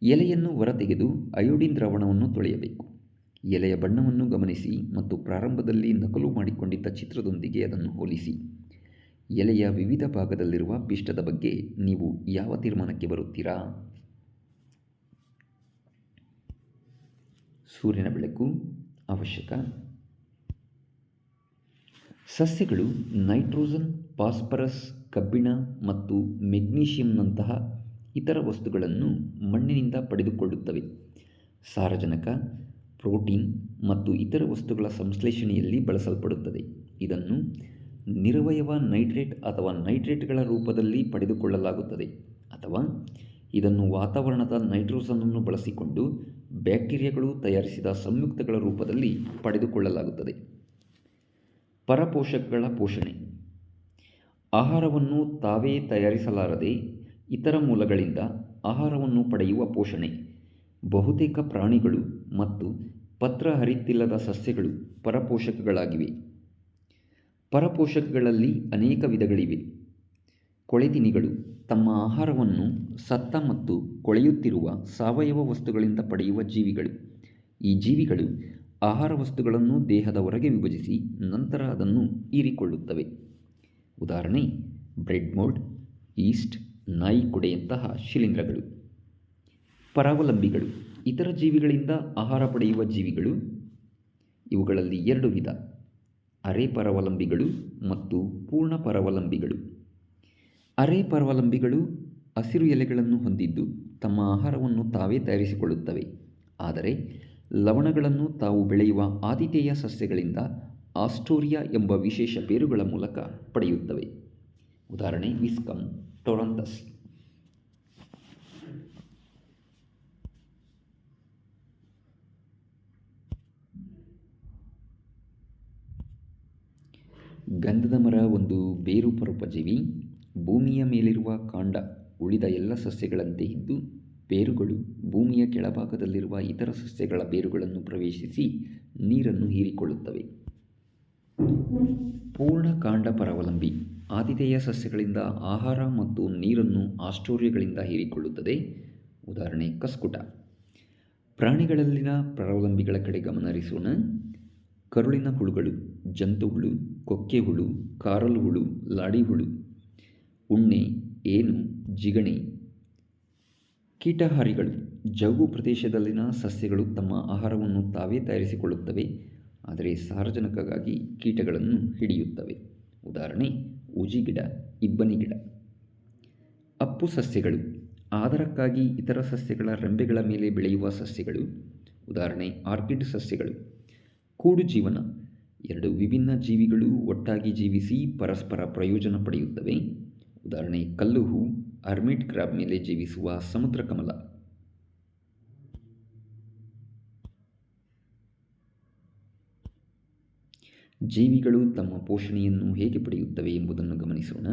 ಎಲೆಯನ್ನು ಹೊರತೆಗೆದು ಅಯೋಡಿನ್ ದ್ರಾವಣವನ್ನು ತೊಳೆಯಬೇಕು. ಎಲೆಯ ಬಣ್ಣವನ್ನು ಗಮನಿಸಿ ಮತ್ತು ಪ್ರಾರಂಭದಲ್ಲಿ ನಕಲು ಮಾಡಿಕೊಂಡಿದ್ದ ಚಿತ್ರದೊಂದಿಗೆ ಅದನ್ನು ಹೋಲಿಸಿ. ಎಲೆಯ ವಿವಿಧ ಭಾಗದಲ್ಲಿರುವ ಪಿಷ್ಟದ ಬಗ್ಗೆ ನೀವು ಯಾವ ತೀರ್ಮಾನಕ್ಕೆ ಬರುತ್ತೀರಾ? ಸೂರ್ಯನ ಬೆಳಕು ಅವಶ್ಯಕ. ಸಸ್ಯಗಳು ನೈಟ್ರೋಜನ್, ಫಾಸ್ಫರಸ್, ಕಬ್ಬಿಣ ಮತ್ತು ಮೆಗ್ನೀಷಿಯಂನಂತಹ ಇತರ ವಸ್ತುಗಳನ್ನು ಮಣ್ಣಿನಿಂದ ಪಡೆದುಕೊಳ್ಳುತ್ತವೆ. ಸಾರಜನಕ, ಪ್ರೋಟೀನ್ ಮತ್ತು ಇತರ ವಸ್ತುಗಳ ಸಂಶ್ಲೇಷಣೆಯಲ್ಲಿ ಬಳಸಲ್ಪಡುತ್ತದೆ. ಇದನ್ನು ನಿರವಯವ ನೈಟ್ರೇಟ್ ಅಥವಾ ನೈಟ್ರೇಟ್ಗಳ ರೂಪದಲ್ಲಿ ಪಡೆದುಕೊಳ್ಳಲಾಗುತ್ತದೆ ಅಥವಾ ಇದನ್ನು ವಾತಾವರಣದ ನೈಟ್ರೋಜನ್ನನ್ನು ಬಳಸಿಕೊಂಡು ಬ್ಯಾಕ್ಟೀರಿಯಾಗಳು ತಯಾರಿಸಿದ ಸಂಯುಕ್ತಗಳ ರೂಪದಲ್ಲಿ ಪಡೆದುಕೊಳ್ಳಲಾಗುತ್ತದೆ. ಪರಪೋಷಕಗಳ ಪೋಷಣೆ. ಆಹಾರವನ್ನು ತಾವೇ ತಯಾರಿಸಲಾರದೆ ಇತರ ಮೂಲಗಳಿಂದ ಆಹಾರವನ್ನು ಪಡೆಯುವ ಪೋಷಣೆ. ಬಹುತೇಕ ಪ್ರಾಣಿಗಳು ಮತ್ತು ಪತ್ರ ಹರಿತ್ತಿಲ್ಲದ ಸಸ್ಯಗಳು ಪರಪೋಷಕಗಳಾಗಿವೆ. ಪರಪೋಷಕಗಳಲ್ಲಿ ಅನೇಕ ವಿಧಗಳಿವೆ. ಕೊಳೆತಿನಿಗಳು ತಮ್ಮ ಆಹಾರವನ್ನು ಸತ್ತ ಮತ್ತು ಕೊಳೆಯುತ್ತಿರುವ ಸಾವಯವ ವಸ್ತುಗಳಿಂದ ಪಡೆಯುವ ಜೀವಿಗಳು. ಈ ಜೀವಿಗಳು ಆಹಾರ ವಸ್ತುಗಳನ್ನು ದೇಹದ ಹೊರಗೆ ವಿಭಜಿಸಿ ನಂತರ ಅದನ್ನು ಹೀರಿಕೊಳ್ಳುತ್ತವೆ. ಉದಾಹರಣೆ ಬ್ರೆಡ್ ಮೋಲ್ಡ್, ಈಸ್ಟ್, ನಾಯಿ ಕೊಡೆಯಂತಹ ಶಿಲೀಂಧ್ರಗಳು. ಪರಾವಲಂಬಿಗಳು ಇತರ ಜೀವಿಗಳಿಂದ ಆಹಾರ ಪಡೆಯುವ ಜೀವಿಗಳು. ಇವುಗಳಲ್ಲಿ ಎರಡು ವಿಧ: ಅರೆ ಪರಾವಲಂಬಿಗಳು ಮತ್ತು ಪೂರ್ಣ ಪರಾವಲಂಬಿಗಳು. ಅರೆ ಪರಾವಲಂಬಿಗಳು ಹಸಿರು ಎಲೆಗಳನ್ನು ಹೊಂದಿದ್ದು ತಮ್ಮ ಆಹಾರವನ್ನು ತಾವೇ ತಯಾರಿಸಿಕೊಳ್ಳುತ್ತವೆ, ಆದರೆ ಲವಣಗಳನ್ನು ತಾವು ಬೆಳೆಯುವ ಆತಿಥೇಯ ಸಸ್ಯಗಳಿಂದ ಆಸ್ಟೋರಿಯಾ ಎಂಬ ವಿಶೇಷ ಬೇರುಗಳ ಮೂಲಕ ಪಡೆಯುತ್ತವೆ. ಉದಾಹರಣೆ ವಿಸ್ಕಮ್ ಟೊರಾಂತಸ್. ಗಂಧದ ಮರ ಒಂದು ಬೇರು ಪರೋಪಜೀವಿ. ಭೂಮಿಯ ಮೇಲಿರುವ ಕಾಂಡ ಉಳಿದ ಎಲ್ಲ ಸಸ್ಯಗಳಂತೆ ಇದ್ದು, ಬೇರುಗಳು ಭೂಮಿಯ ಕೆಳಭಾಗದಲ್ಲಿರುವ ಇತರ ಸಸ್ಯಗಳ ಬೇರುಗಳನ್ನು ಪ್ರವೇಶಿಸಿ ನೀರನ್ನು ಹೀರಿಕೊಳ್ಳುತ್ತವೆ. ಪೂರ್ಣ ಕಾಂಡ ಪರಾವಲಂಬಿ ಆತಿಥೇಯ ಸಸ್ಯಗಳಿಂದ ಆಹಾರ ಮತ್ತು ನೀರನ್ನು ಆಸ್ಟೋರಿಯಾಗಳಿಂದ ಹೀರಿಕೊಳ್ಳುತ್ತದೆ. ಉದಾಹರಣೆ ಕಸ್ಕುಟ. ಪ್ರಾಣಿಗಳಲ್ಲಿನ ಪರಾವಲಂಬಿಗಳ ಕಡೆ ಗಮನ ಹರಿಸೋಣ. ಕರುಳಿನ ಹುಳುಗಳು, ಜಂತುಹುಳು, ಕೊಕ್ಕೆ ಹುಳು, ಕಾರಲು ಹುಳು, ಲಾಡಿ ಹುಳು, ಉಣ್ಣೆ, ಏನು, ಜಿಗಣೆ. ಕೀಟಹಾರಿಗಳು ಜೌಗು ಪ್ರದೇಶದಲ್ಲಿನ ಸಸ್ಯಗಳು ತಮ್ಮ ಆಹಾರವನ್ನು ತಾವೇ ತಯಾರಿಸಿಕೊಳ್ಳುತ್ತವೆ, ಆದರೆ ಸಾರಜನಕಕ್ಕಾಗಿ ಕೀಟಗಳನ್ನು ಹಿಡಿಯುತ್ತವೆ. ಉದಾಹರಣೆ ಉಜಿಗಿಡ, ಇಬ್ಬನಿ ಗಿಡ. ಅಪ್ಪು ಸಸ್ಯಗಳು ಆಧಾರಕ್ಕಾಗಿ ಇತರ ಸಸ್ಯಗಳ ರೆಂಬೆಗಳ ಮೇಲೆ ಬೆಳೆಯುವ ಸಸ್ಯಗಳು. ಉದಾಹರಣೆ ಆರ್ಕಿಡ್ ಸಸ್ಯಗಳು. ಕೂಡು ಜೀವನ ಎರಡು ವಿಭಿನ್ನ ಜೀವಿಗಳು ಒಟ್ಟಾಗಿ ಜೀವಿಸಿ ಪರಸ್ಪರ ಪ್ರಯೋಜನ ಪಡೆಯುತ್ತವೆ. ಉದಾಹರಣೆ ಕಲ್ಲುಹೂ, ಹರ್ಮಿಟ್ ಕ್ರಾಬ್ ಮೇಲೆ ಜೀವಿಸುವ ಸಮುದ್ರ ಕಮಲ. ಜೀವಿಗಳು ತಮ್ಮ ಪೋಷಣೆಯನ್ನು ಹೇಗೆ ಪಡೆಯುತ್ತವೆ ಎಂಬುದನ್ನು ಗಮನಿಸೋಣ.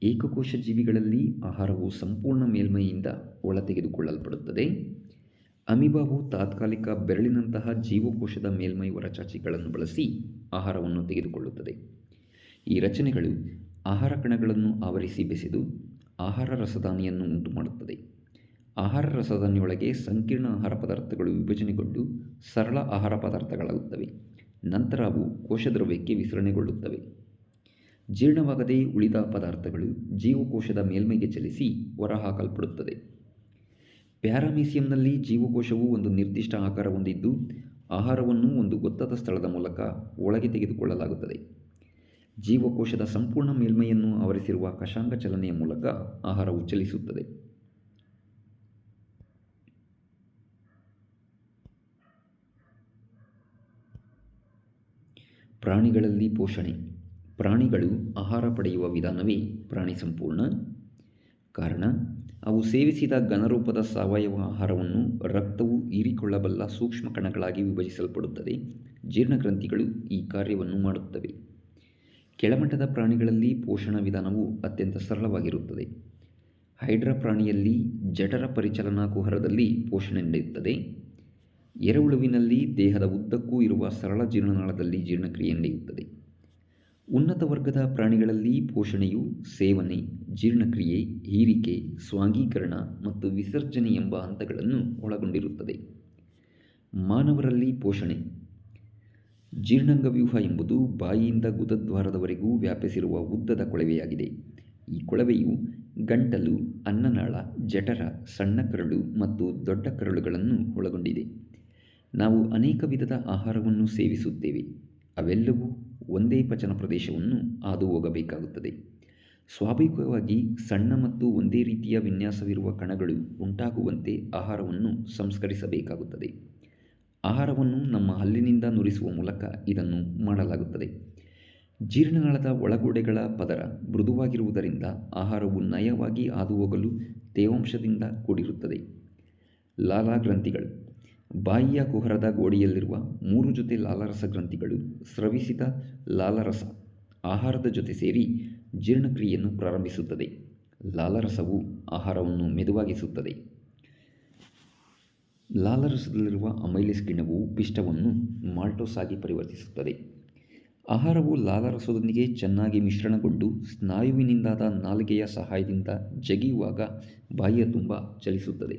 ಏಕಕೋಶ ಜೀವಿಗಳಲ್ಲಿ ಆಹಾರವು ಸಂಪೂರ್ಣ ಮೇಲ್ಮೈಯಿಂದ ಒಳತೆಗೆದುಕೊಳ್ಳಲ್ಪಡುತ್ತದೆ. ಅಮೀಬಾವು ತಾತ್ಕಾಲಿಕ ಬೆರಳಿನಂತಹ ಜೀವಕೋಶದ ಮೇಲ್ಮೈ ಹೊರಚಾಚಿಗಳನ್ನು ಬಳಸಿ ಆಹಾರವನ್ನು ತೆಗೆದುಕೊಳ್ಳುತ್ತದೆ. ಈ ರಚನೆಗಳು ಆಹಾರ ಕಣಗಳನ್ನು ಆವರಿಸಿ ಬೆಸೆದು ಆಹಾರ ರಸದಾನಿಯನ್ನು ಉಂಟುಮಾಡುತ್ತದೆ. ಆಹಾರ ರಸದಾನಿಯೊಳಗೆ ಸಂಕೀರ್ಣ ಆಹಾರ ಪದಾರ್ಥಗಳು ವಿಭಜನೆಗೊಂಡು ಸರಳ ಆಹಾರ ಪದಾರ್ಥಗಳಾಗುತ್ತವೆ. ನಂತರ ಅವು ಕೋಶದ್ರವ್ಯಕ್ಕೆ ವಿಸರಣೆಗೊಳ್ಳುತ್ತವೆ. ಜೀರ್ಣವಾಗದೆ ಉಳಿದ ಪದಾರ್ಥಗಳು ಜೀವಕೋಶದ ಮೇಲ್ಮೈಗೆ ಚಲಿಸಿ ಹೊರಹಾಕಲ್ಪಡುತ್ತದೆ. ಪ್ಯಾರಾಮೀಸಿಯಂನಲ್ಲಿ ಜೀವಕೋಶವು ಒಂದು ನಿರ್ದಿಷ್ಟ ಆಕಾರ ಹೊಂದಿದ್ದು ಆಹಾರವನ್ನು ಒಂದು ಗೊತ್ತಾದ ಸ್ಥಳದ ಮೂಲಕ ಒಳಗೆ ತೆಗೆದುಕೊಳ್ಳಲಾಗುತ್ತದೆ. ಜೀವಕೋಶದ ಸಂಪೂರ್ಣ ಮೇಲ್ಮೈಯನ್ನು ಆವರಿಸಿರುವ ಕಶಾಂಕ ಚಲನೆಯ ಮೂಲಕ ಆಹಾರವು ಚಲಿಸುತ್ತದೆ. ಪ್ರಾಣಿಗಳಲ್ಲಿ ಪೋಷಣೆ. ಪ್ರಾಣಿಗಳು ಆಹಾರ ಪಡೆಯುವ ವಿಧಾನವೇ ಪ್ರಾಣಿ ಸಂಪೂರ್ಣ. ಕಾರಣ ಅವು ಸೇವಿಸಿದ ಘನರೂಪದ ಸಾವಯವ ಆಹಾರವನ್ನು ರಕ್ತವು ಹೀರಿಕೊಳ್ಳಬಲ್ಲ ಸೂಕ್ಷ್ಮ ಕಣಗಳಾಗಿ ವಿಭಜಿಸಲ್ಪಡುತ್ತದೆ. ಜೀರ್ಣಗ್ರಂಥಿಗಳು ಈ ಕಾರ್ಯವನ್ನು ಮಾಡುತ್ತವೆ. ಕೆಳಮಟ್ಟದ ಪ್ರಾಣಿಗಳಲ್ಲಿ ಪೋಷಣ ವಿಧಾನವು ಅತ್ಯಂತ ಸರಳವಾಗಿರುತ್ತದೆ. ಹೈಡ್ರಾ ಪ್ರಾಣಿಯಲ್ಲಿ ಜಠರ ಪರಿಚಲನಾ ಕುಹರದಲ್ಲಿ ಪೋಷಣೆ ನಡೆಯುತ್ತದೆ. ಎರೆಹುಳುವಿನಲ್ಲಿ ದೇಹದ ಉದ್ದಕ್ಕೂ ಇರುವ ಸರಳ ಜೀರ್ಣನಾಳದಲ್ಲಿ ಜೀರ್ಣಕ್ರಿಯೆ ನಡೆಯುತ್ತದೆ. ಉನ್ನತ ವರ್ಗದ ಪ್ರಾಣಿಗಳಲ್ಲಿ ಪೋಷಣೆಯು ಸೇವನೆ, ಜೀರ್ಣಕ್ರಿಯೆ, ಹೀರಿಕೆ, ಸ್ವಾಂಗೀಕರಣ ಮತ್ತು ವಿಸರ್ಜನೆ ಎಂಬ ಹಂತಗಳನ್ನು ಒಳಗೊಂಡಿರುತ್ತದೆ. ಮಾನವರಲ್ಲಿ ಪೋಷಣೆ ಜೀರ್ಣಾಂಗವ್ಯೂಹ ಎಂಬುದು ಬಾಯಿಯಿಂದ ಗುದದ್ವಾರದವರೆಗೂ ವ್ಯಾಪಿಸಿರುವ ಉದ್ದದ ಕೊಳವೆಯಾಗಿದೆ. ಈ ಕೊಳವೆಯು ಗಂಟಲು, ಅನ್ನನಾಳ, ಜಠರ, ಸಣ್ಣ ಕರಳು ಮತ್ತು ದೊಡ್ಡ ಕರಳುಗಳನ್ನು ಒಳಗೊಂಡಿದೆ. ನಾವು ಅನೇಕ ವಿಧದ ಆಹಾರವನ್ನು ಸೇವಿಸುತ್ತೇವೆ. ಅವೆಲ್ಲವೂ ಒಂದೇ ಪಚನ ಪ್ರದೇಶವನ್ನು ಹಾದು ಹೋಗಬೇಕಾಗುತ್ತದೆ. ಸ್ವಾಭಾವಿಕವಾಗಿ ಸಣ್ಣ ಮತ್ತು ಒಂದೇ ರೀತಿಯ ವಿನ್ಯಾಸವಿರುವ ಕಣಗಳು ಉಂಟಾಗುವಂತೆ ಆಹಾರವನ್ನು ಸಂಸ್ಕರಿಸಬೇಕಾಗುತ್ತದೆ. ಆಹಾರವನ್ನು ನಮ್ಮ ಹಲ್ಲಿನಿಂದ ನುರಿಸುವ ಮೂಲಕ ಇದನ್ನು ಮಾಡಲಾಗುತ್ತದೆ. ಜೀರ್ಣನಾಳದ ಒಳಗೋಡೆಗಳ ಪದರ ಮೃದುವಾಗಿರುವುದರಿಂದ ಆಹಾರವು ನಯವಾಗಿ ಹಾದುಹೋಗಲು ತೇವಾಂಶದಿಂದ ಕೂಡಿರುತ್ತದೆ. ಲಾಲಾಗ್ರಂಥಿಗಳು ಬಾಯಿಯ ಕುಹರದ ಗೋಡೆಯಲ್ಲಿರುವ 3 ಜೊತೆ ಲಾಲಾರಸ ಗ್ರಂಥಿಗಳು ಸ್ರವಿಸಿದ ಲಾಲಾರಸ ಆಹಾರದ ಜೊತೆ ಸೇರಿ ಜೀರ್ಣಕ್ರಿಯೆಯನ್ನು ಪ್ರಾರಂಭಿಸುತ್ತದೆ. ಲಾಲಾರಸವು ಆಹಾರವನ್ನು ಮೆದುವಾಗಿಸುತ್ತದೆ. ಲಾಲಾರಸದಲ್ಲಿರುವ ಅಮೈಲೇಸ್ ಕಿಣ್ವವು ಪಿಷ್ಟವನ್ನು ಮಾಲ್ಟೋಸ್ ಆಗಿ ಪರಿವರ್ತಿಸುತ್ತದೆ. ಆಹಾರವು ಲಾಲಾರಸದೊಂದಿಗೆ ಚೆನ್ನಾಗಿ ಮಿಶ್ರಣಗೊಂಡು ಸ್ನಾಯುವಿನಿಂದಾದ ನಾಲಿಗೆಯ ಸಹಾಯದಿಂದ ಜಗಿಯುವಾಗ ಬಾಯಿಯ ತುಂಬ ಚಲಿಸುತ್ತದೆ.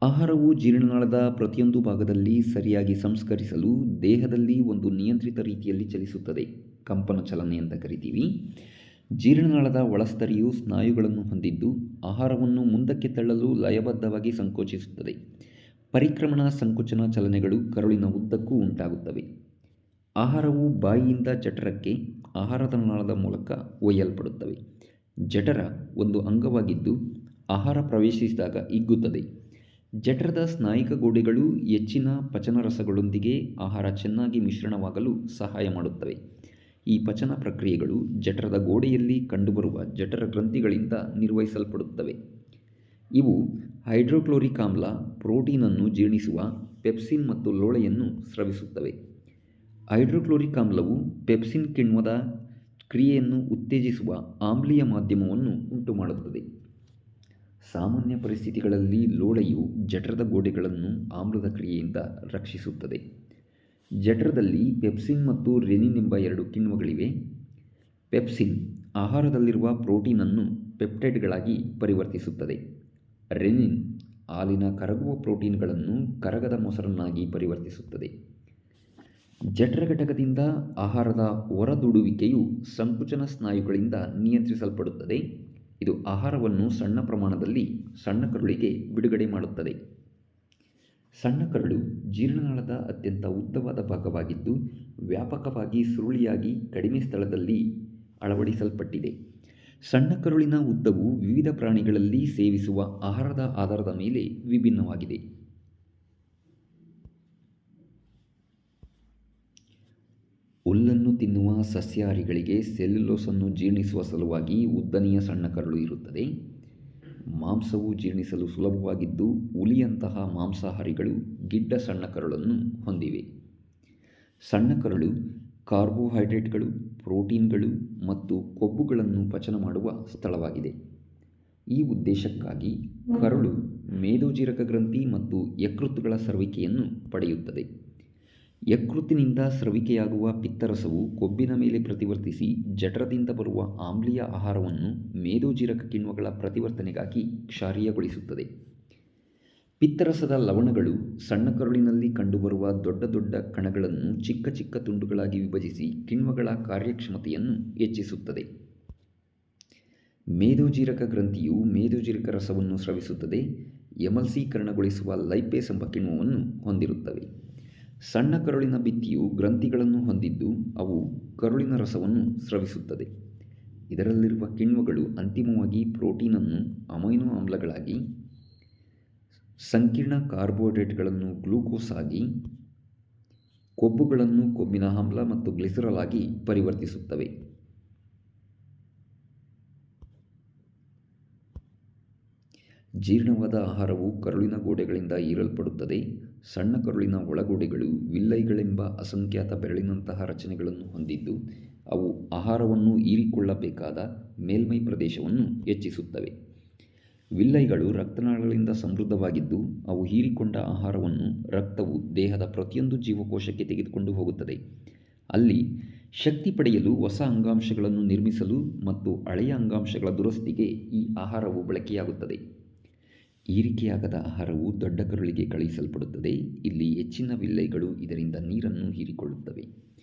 ಆಹಾರವು ಜೀರ್ಣನಾಳದ ಪ್ರತಿಯೊಂದು ಭಾಗದಲ್ಲಿ ಸರಿಯಾಗಿ ಸಂಸ್ಕರಿಸಲು ದೇಹದಲ್ಲಿ ಒಂದು ನಿಯಂತ್ರಿತ ರೀತಿಯಲ್ಲಿ ಚಲಿಸುತ್ತದೆ. ಕಂಪನ ಚಲನೆ ಅಂತ ಕರಿತೀವಿ. ಜೀರ್ಣನಾಳದ ಒಳಸ್ತರಿಯು ಸ್ನಾಯುಗಳನ್ನು ಹೊಂದಿದ್ದು ಆಹಾರವನ್ನು ಮುಂದಕ್ಕೆ ತಳ್ಳಲು ಲಯಬದ್ಧವಾಗಿ ಸಂಕೋಚಿಸುತ್ತದೆ. ಪರಿಕ್ರಮಣ ಸಂಕೋಚನ ಚಲನೆಗಳು ಕರುಳಿನ ಉದ್ದಕ್ಕೂ ಉಂಟಾಗುತ್ತವೆ. ಆಹಾರವು ಬಾಯಿಯಿಂದ ಜಠರಕ್ಕೆ ಆಹಾರದ ನಾಳದ ಮೂಲಕ ಒಯ್ಯಲ್ಪಡುತ್ತವೆ. ಜಠರ ಒಂದು ಅಂಗವಾಗಿದ್ದು ಆಹಾರ ಪ್ರವೇಶಿಸಿದಾಗ ಹಿಗ್ಗುತ್ತದೆ. ಜಠರದ ಸ್ನಾಯುಕ ಗೋಡೆಗಳು ಹೆಚ್ಚಿನ ಪಚನರಸಗಳೊಂದಿಗೆ ಆಹಾರ ಚೆನ್ನಾಗಿ ಮಿಶ್ರಣವಾಗಲು ಸಹಾಯ ಮಾಡುತ್ತವೆ. ಈ ಪಚನ ಪ್ರಕ್ರಿಯೆಗಳು ಜಠರದ ಗೋಡೆಯಲ್ಲಿ ಕಂಡುಬರುವ ಜಠರ ಗ್ರಂಥಿಗಳಿಂದ ನಿರ್ವಹಿಸಲ್ಪಡುತ್ತವೆ. ಇವು ಹೈಡ್ರೋಕ್ಲೋರಿಕ್ ಆಮ್ಲ, ಪ್ರೋಟೀನನ್ನು ಜೀರ್ಣಿಸುವ ಪೆಪ್ಸಿನ್ ಮತ್ತು ಲೋಳೆಯನ್ನು ಸ್ರವಿಸುತ್ತವೆ. ಹೈಡ್ರೋಕ್ಲೋರಿಕ್ ಆಮ್ಲವು ಪೆಪ್ಸಿನ್ ಕಿಣ್ವದ ಕ್ರಿಯೆಯನ್ನು ಉತ್ತೇಜಿಸುವ ಆಮ್ಲೀಯ ಮಾಧ್ಯಮವನ್ನು ಉಂಟುಮಾಡುತ್ತದೆ. ಸಾಮಾನ್ಯ ಪರಿಸ್ಥಿತಿಗಳಲ್ಲಿ ಲೋಳೆಯು ಜಠರದ ಗೋಡೆಗಳನ್ನು ಆಮ್ಲದ ಕ್ರಿಯೆಯಿಂದ ರಕ್ಷಿಸುತ್ತದೆ. ಜಠರದಲ್ಲಿ ಪೆಪ್ಸಿನ್ ಮತ್ತು ರೆನಿನ್ ಎಂಬ 2 ಕಿಣ್ವಗಳಿವೆ. ಪೆಪ್ಸಿನ್ ಆಹಾರದಲ್ಲಿರುವ ಪ್ರೋಟೀನನ್ನು ಪೆಪ್ಟೈಡ್ಗಳಾಗಿ ಪರಿವರ್ತಿಸುತ್ತದೆ. ರೆನಿನ್ ಹಾಲಿನ ಕರಗುವ ಪ್ರೋಟೀನ್ಗಳನ್ನು ಕರಗದ ಮೊಸರನ್ನಾಗಿ ಪರಿವರ್ತಿಸುತ್ತದೆ. ಜಠರ ಘಟಕದಿಂದ ಆಹಾರದ ಹೊರದೂಡುವಿಕೆಯು ಸಂಕುಚನ ಸ್ನಾಯುಗಳಿಂದ ನಿಯಂತ್ರಿಸಲ್ಪಡುತ್ತದೆ. ಇದು ಆಹಾರವನ್ನು ಸಣ್ಣ ಪ್ರಮಾಣದಲ್ಲಿ ಸಣ್ಣ ಕರುಳಿಗೆ ಬಿಡುಗಡೆ ಮಾಡುತ್ತದೆ. ಸಣ್ಣ ಕರುಳು ಜೀರ್ಣನಾಳದ ಅತ್ಯಂತ ಉದ್ದವಾದ ಭಾಗವಾಗಿದ್ದು ವ್ಯಾಪಕವಾಗಿ ಸುರುಳಿಯಾಗಿ ಕಡಿಮೆ ಸ್ಥಳದಲ್ಲಿ ಅಳವಡಿಸಲ್ಪಟ್ಟಿದೆ. ಸಣ್ಣ ಕರುಳಿನ ಉದ್ದವು ವಿವಿಧ ಪ್ರಾಣಿಗಳಲ್ಲಿ ಸೇವಿಸುವ ಆಹಾರದ ಆಧಾರದ ಮೇಲೆ ವಿಭಿನ್ನವಾಗಿದೆ. ಹುಲ್ಲನ್ನು ತಿನ್ನುವ ಸಸ್ಯಾಹಾರಿಗಳಿಗೆ ಸೆಲ್ಯುಲೋಸನ್ನು ಜೀರ್ಣಿಸುವ ಸಲುವಾಗಿ ಉದ್ದನೆಯ ಸಣ್ಣ ಕರಳು ಇರುತ್ತದೆ. ಮಾಂಸವು ಜೀರ್ಣಿಸಲು ಸುಲಭವಾಗಿದ್ದು ಹುಲಿಯಂತಹ ಮಾಂಸಾಹಾರಿಗಳು ಗಿಡ್ಡ ಸಣ್ಣ ಕರಳನ್ನು ಹೊಂದಿವೆ. ಸಣ್ಣ ಕರಳು ಕಾರ್ಬೋಹೈಡ್ರೇಟ್ಗಳು, ಪ್ರೋಟೀನ್ಗಳು ಮತ್ತು ಕೊಬ್ಬುಗಳನ್ನು ಪಚನ ಮಾಡುವ ಸ್ಥಳವಾಗಿದೆ. ಈ ಉದ್ದೇಶಕ್ಕಾಗಿ ಕರುಳು ಮೇದೋಜೀರಕ ಗ್ರಂಥಿ ಮತ್ತು ಯಕೃತ್ತುಗಳ ಸ್ರವಿಕೆಯನ್ನು ಪಡೆಯುತ್ತದೆ. ಯಕೃತ್ತಿನಿಂದ ಸ್ರವಿಕೆಯಾಗುವ ಪಿತ್ತರಸವು ಕೊಬ್ಬಿನ ಮೇಲೆ ಪ್ರತಿವರ್ತಿಸಿ ಜಠರದಿಂದ ಬರುವ ಆಮ್ಲೀಯ ಆಹಾರವನ್ನು ಮೇದೋಜೀರಕ ಕಿಣ್ವಗಳ ಪ್ರತಿವರ್ತನೆಗಾಗಿ ಕ್ಷಾರೀಯಗೊಳಿಸುತ್ತದೆ. ಪಿತ್ತರಸದ ಲವಣಗಳು ಸಣ್ಣ ಕರುಳಿನಲ್ಲಿ ಕಂಡುಬರುವ ದೊಡ್ಡ ದೊಡ್ಡ ಕಣಗಳನ್ನು ಚಿಕ್ಕ ಚಿಕ್ಕ ತುಂಡುಗಳಾಗಿ ವಿಭಜಿಸಿ ಕಿಣ್ವಗಳ ಕಾರ್ಯಕ್ಷಮತೆಯನ್ನು ಹೆಚ್ಚಿಸುತ್ತದೆ. ಮೇದೋಜೀರಕ ಗ್ರಂಥಿಯು ಮೇದೋಜೀರಕ ರಸವನ್ನು ಸ್ರವಿಸುತ್ತದೆ. ಎಮಲ್ಸೀಕರಣಗೊಳಿಸುವ ಲೈಪೇಸ್ ಎಂಬ ಕಿಣ್ವವನ್ನು ಹೊಂದಿರುತ್ತವೆ. ಸಣ್ಣ ಕರುಳಿನ ಭಿತ್ತಿಯು ಗ್ರಂಥಿಗಳನ್ನು ಹೊಂದಿದ್ದು ಅವು ಕರುಳಿನ ರಸವನ್ನು ಸ್ರವಿಸುತ್ತದೆ. ಇದರಲ್ಲಿರುವ ಕಿಣ್ವಗಳು ಅಂತಿಮವಾಗಿ ಪ್ರೋಟೀನನ್ನು ಅಮೈನೋ ಆಮ್ಲಗಳಾಗಿ, ಸಂಕೀರ್ಣ ಕಾರ್ಬೋಹೈಡ್ರೇಟ್ಗಳನ್ನು ಗ್ಲೂಕೋಸ್ ಆಗಿ, ಕೊಬ್ಬುಗಳನ್ನು ಕೊಬ್ಬಿನ ಆಮ್ಲ ಮತ್ತು ಗ್ಲಿಸರಾಲ್ ಆಗಿ ಪರಿವರ್ತಿಸುತ್ತವೆ. ಜೀರ್ಣವಾದ ಆಹಾರವು ಕರುಳಿನ ಗೋಡೆಗಳಿಂದ ಹೀರಲ್ಪಡುತ್ತದೆ. ಸಣ್ಣ ಕರುಳಿನ ಒಳಗೋಡೆಗಳು ವಿಲ್ಲೈಗಳೆಂಬ ಅಸಂಖ್ಯಾತ ಬೆರಳಿನಂತಹ ರಚನೆಗಳನ್ನು ಹೊಂದಿದ್ದು, ಅವು ಆಹಾರವನ್ನು ಹೀರಿಕೊಳ್ಳಬೇಕಾದ ಮೇಲ್ಮೈ ಪ್ರದೇಶವನ್ನು ಹೆಚ್ಚಿಸುತ್ತವೆ. ವಿಲ್ಲೈಗಳು ರಕ್ತನಾಳಗಳಿಂದ ಸಮೃದ್ಧವಾಗಿದ್ದು, ಅವು ಹೀರಿಕೊಂಡ ಆಹಾರವನ್ನು ರಕ್ತವು ದೇಹದ ಪ್ರತಿಯೊಂದು ಜೀವಕೋಶಕ್ಕೆ ತೆಗೆದುಕೊಂಡು ಹೋಗುತ್ತದೆ. ಅಲ್ಲಿ ಶಕ್ತಿ ಪಡೆಯಲು, ಹೊಸ ಅಂಗಾಂಶಗಳನ್ನು ನಿರ್ಮಿಸಲು ಮತ್ತು ಹಳೆಯ ಅಂಗಾಂಶಗಳ ದುರಸ್ತಿಗೆ ಈ ಆಹಾರವು ಬಳಕೆಯಾಗುತ್ತದೆ. ಹೀರಿಕೆಯಾಗದ ಆಹಾರವು ದೊಡ್ಡ ಕರುಳಿಗೆ ಕಳುಹಿಸಲ್ಪಡುತ್ತದೆ. ಇಲ್ಲಿ ಹೆಚ್ಚಿನ ವಿಲ್ಲೈಗಳು ಇದರಿಂದ ನೀರನ್ನು ಹೀರಿಕೊಳ್ಳುತ್ತವೆ.